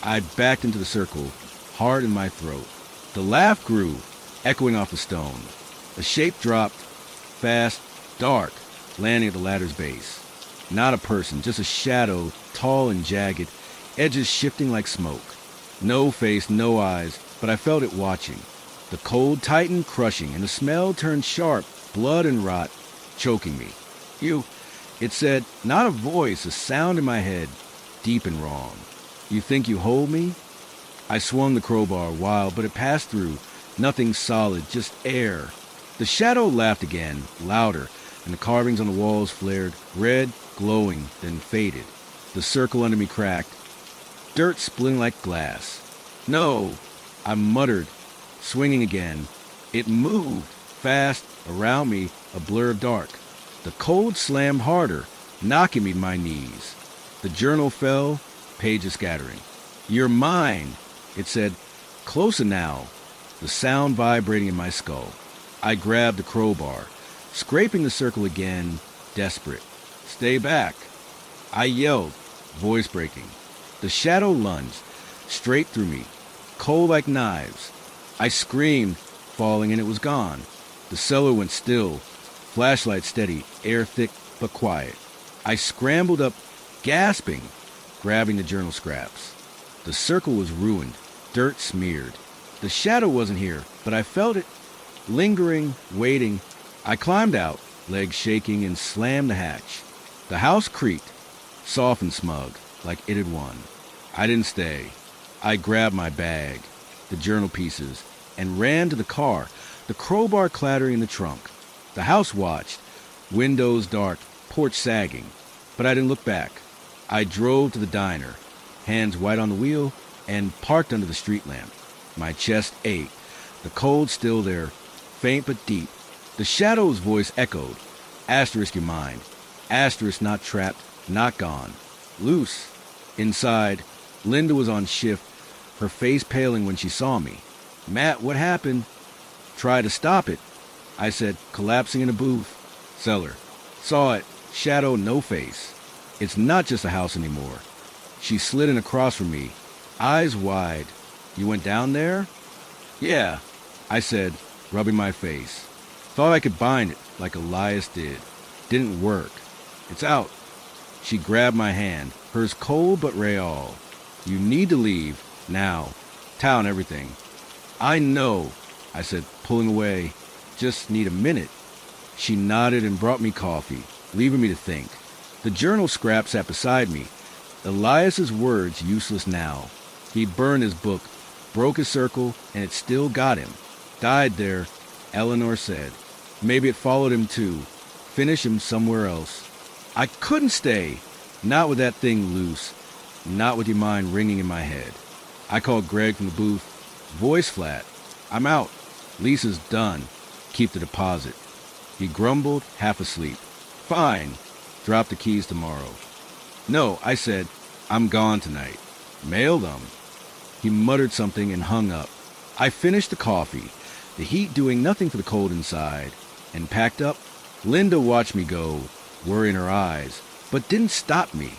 I backed into the circle, hard in my throat. The laugh grew, echoing off the stone. A shape dropped, fast, dark, landing at the ladder's base. Not a person, just a shadow, tall and jagged, edges shifting like smoke. No face, no eyes, but I felt it watching. The cold tightened, crushing, and the smell turned sharp, blood and rot, choking me. It said, not a voice, a sound in my head, deep and wrong. You think you hold me? I swung the crowbar wild, but it passed through. Nothing solid, just air. The shadow laughed again, louder, and the carvings on the walls flared, red, glowing, then faded. The circle under me cracked, dirt splitting like glass. No, I muttered, swinging again. It moved, fast, around me, a blur of dark. The cold slammed harder, knocking me to my knees. The journal fell, pages scattering. You're mine, it said, closer now, the sound vibrating in my skull. I grabbed the crowbar, scraping the circle again, desperate. Stay back. I yelled, voice breaking. The shadow lunged, straight through me, cold like knives. I screamed, falling, and it was gone. The cellar went still, flashlight steady, air thick but quiet. I scrambled up, gasping, grabbing the journal scraps. The circle was ruined, dirt smeared. The shadow wasn't here, but I felt it, lingering, waiting. I climbed out, legs shaking, and slammed the hatch. The house creaked, soft and smug, like it had won. I didn't stay. I grabbed my bag, the journal pieces, and ran to the car, the crowbar clattering in the trunk. The house watched, windows dark, porch sagging, but I didn't look back. I drove to the diner, hands white on the wheel, and parked under the street lamp. My chest ached, the cold still there, faint but deep. The shadow's voice echoed, asterisk your mind, asterisk not trapped, not gone, loose. Inside, Linda was on shift, her face paling when she saw me. Matt, what happened? Try to stop it, I said, collapsing in a booth. Cellar. Saw it, shadow, no face. It's not just a house anymore. She slid in across from me, eyes wide. You went down there? Yeah, I said, rubbing my face. Thought I could bind it, like Elias did. Didn't work. It's out. She grabbed my hand, hers cold but real. You need to leave, now. Town, everything. I know, I said, pulling away. Just need a minute. She nodded and brought me coffee, leaving me to think. The journal scrap sat beside me. Elias's words useless now. He'd burned his book, broke his circle, and it still got him. Died there, Eleanor said. Maybe it followed him too. Finish him somewhere else. I couldn't stay. Not with that thing loose. Not with your mind ringing in my head. I called Greg from the booth. Voice flat. I'm out. Lisa's done. Keep the deposit. He grumbled, half asleep. Fine. Drop the keys tomorrow. No, I said, I'm gone tonight. Mail them. He muttered something and hung up. I finished the coffee, the heat doing nothing for the cold inside, and packed up. Linda watched me go, worry in her eyes, but didn't stop me.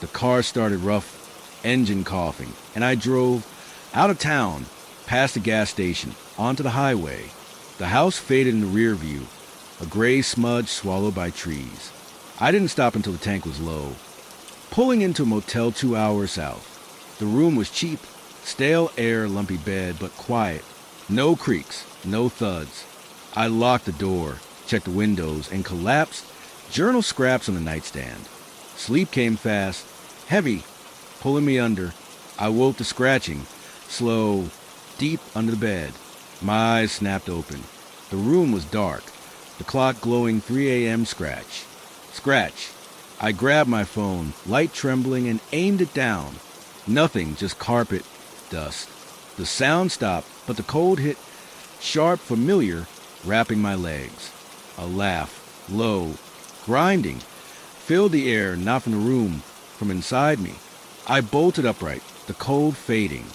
The car started rough, engine coughing, and I drove out of town, past the gas station, onto the highway. The house faded in the rear view, a gray smudge swallowed by trees. I didn't stop until the tank was low. Pulling into a motel 2 hours south. The room was cheap, stale air, lumpy bed, but quiet. No creaks, no thuds. I locked the door, checked the windows, and collapsed, journal scraps on the nightstand. Sleep came fast, heavy, pulling me under. I woke to scratching, slow, deep under the bed. My eyes snapped open. The room was dark, the clock glowing 3 a.m. scratch. Scratch. I grabbed my phone, light trembling, and aimed it down. Nothing, just carpet, dust. The sound stopped, but the cold hit, sharp, familiar, wrapping my legs. A laugh, low, grinding, filled the air, not from the room, from inside me. I bolted upright, the cold fading,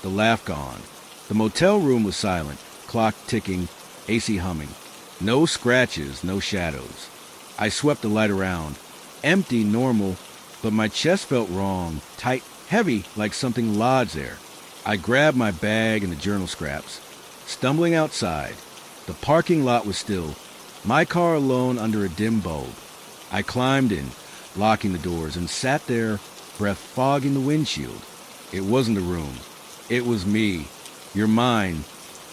the laugh gone. The motel room was silent, clock ticking, AC humming. No scratches, no shadows. I swept the light around. Empty, normal, but my chest felt wrong, tight, heavy, like something lodged there. I grabbed my bag and the journal scraps. Stumbling outside, the parking lot was still, my car alone under a dim bulb. I climbed in, locking the doors, and sat there, breath fogging the windshield. It wasn't a room. It was me. You're mine.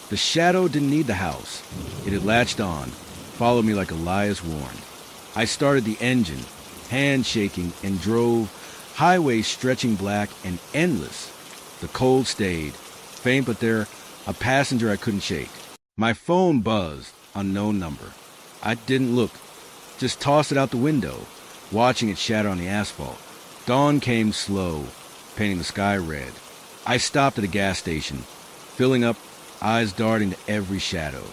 The shadow didn't need the house. It had latched on, followed me like Elias warned. I started the engine, hand shaking, and drove, highway stretching black and endless. The cold stayed, faint but there, a passenger I couldn't shake. My phone buzzed, unknown number. I didn't look, just tossed it out the window, watching it shatter on the asphalt. Dawn came slow, painting the sky red. I stopped at a gas station, filling up, eyes darting to every shadow.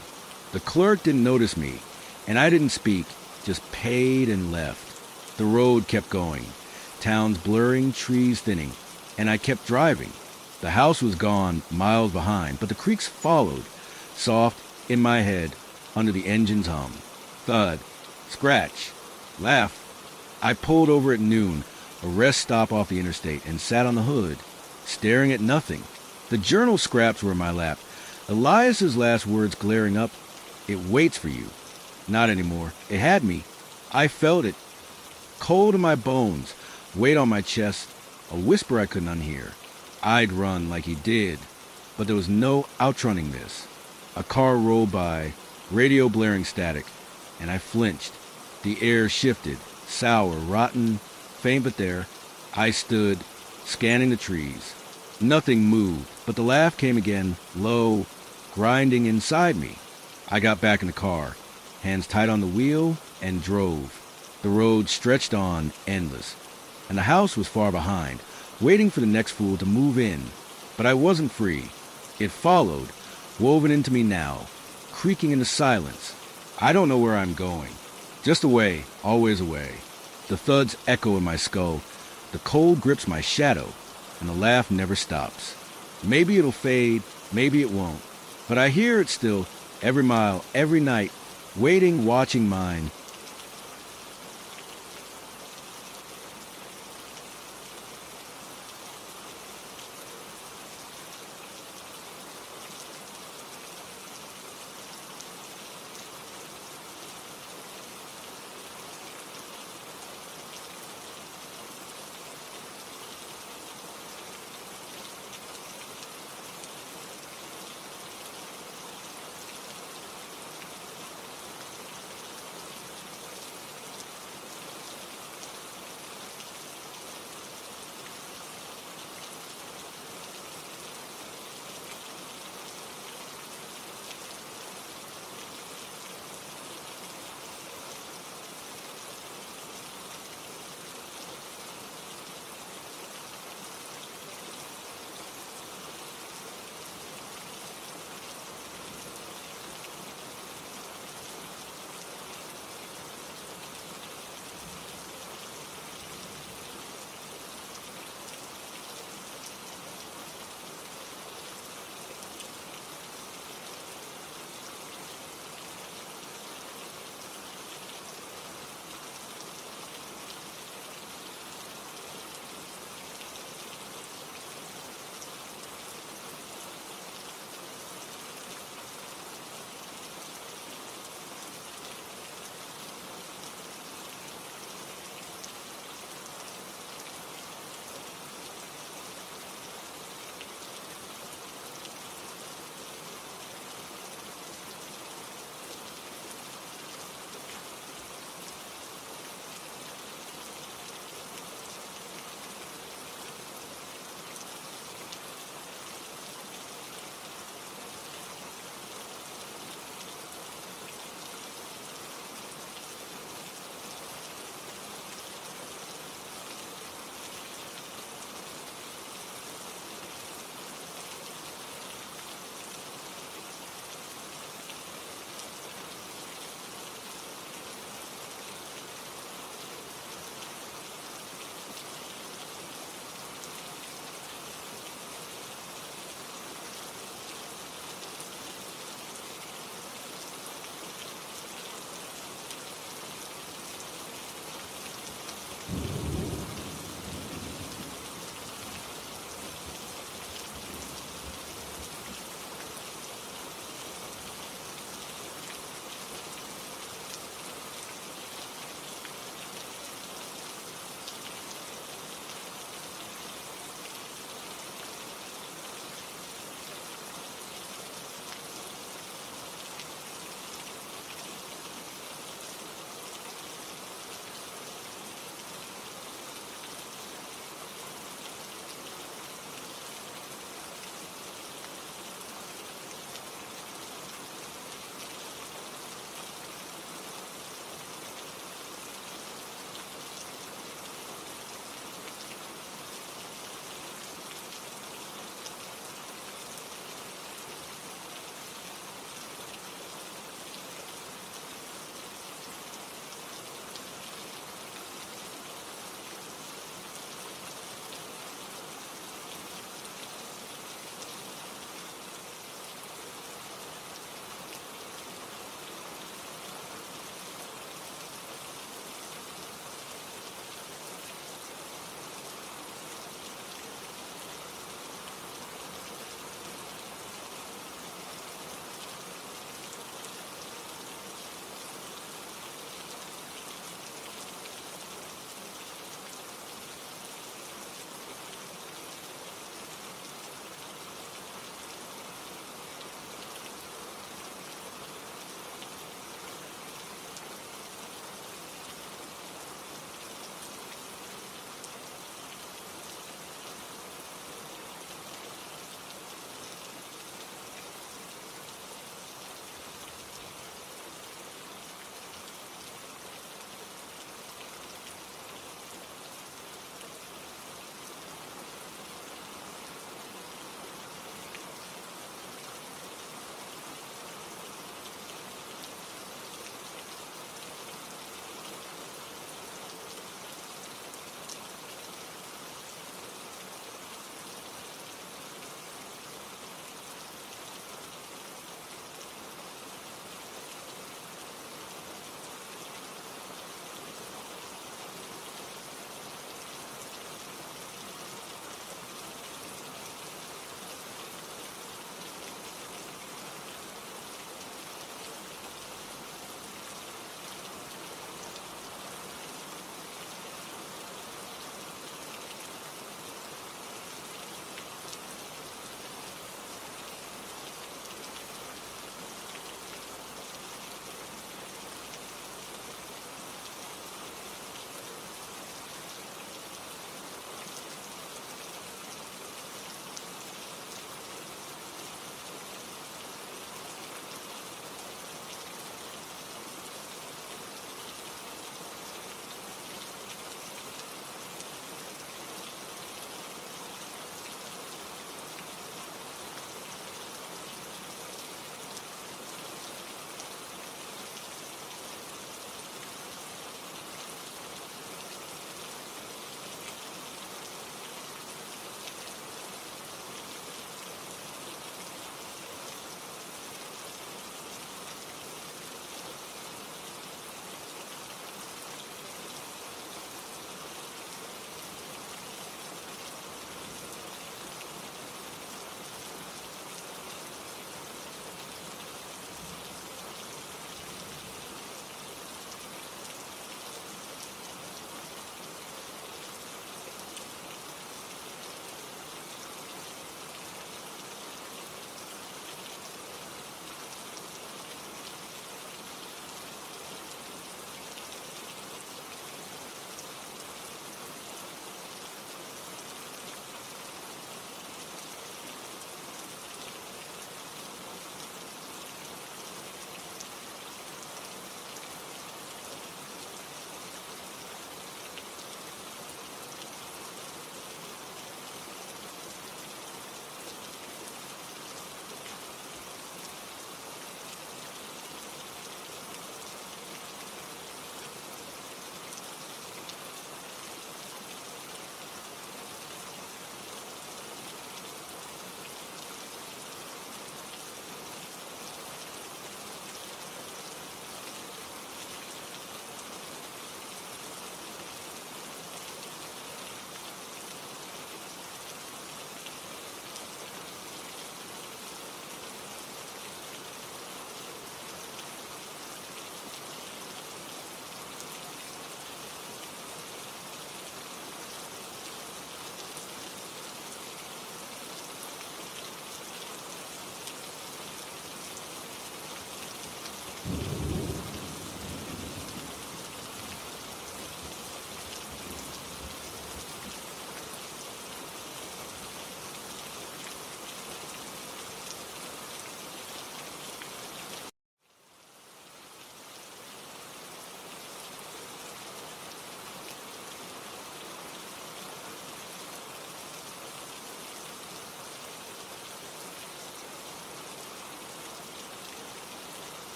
The clerk didn't notice me, and I didn't speak, just paid and left. The road kept going, towns blurring, trees thinning, and I kept driving. The house was gone, miles behind, but the creaks followed, soft, in my head, under the engine's hum. Thud, scratch, laugh. I pulled over at noon, a rest stop off the interstate, and sat on the hood, staring at nothing. The journal scraps were in my lap. Elias's last words glaring up, "It waits for you." Not anymore. It had me. I felt it. Cold in my bones, weight on my chest, a whisper I couldn't unhear. I'd run like he did, but there was no outrunning this. A car rolled by, radio blaring static, and I flinched. The air shifted, sour, rotten, faint but there. I stood, scanning the trees. Nothing moved, but the laugh came again, low, grinding inside me. I got back in the car, hands tight on the wheel, and drove. The road stretched on, endless, and the house was far behind, waiting for the next fool to move in. But I wasn't free. It followed, woven into me now, creaking in the silence. I don't know where I'm going. Just away, always away. The thuds echo in my skull. The cold grips my shadow, and the laugh never stops. Maybe it'll fade, maybe it won't. But I hear it still, every mile, every night, waiting, watching mine,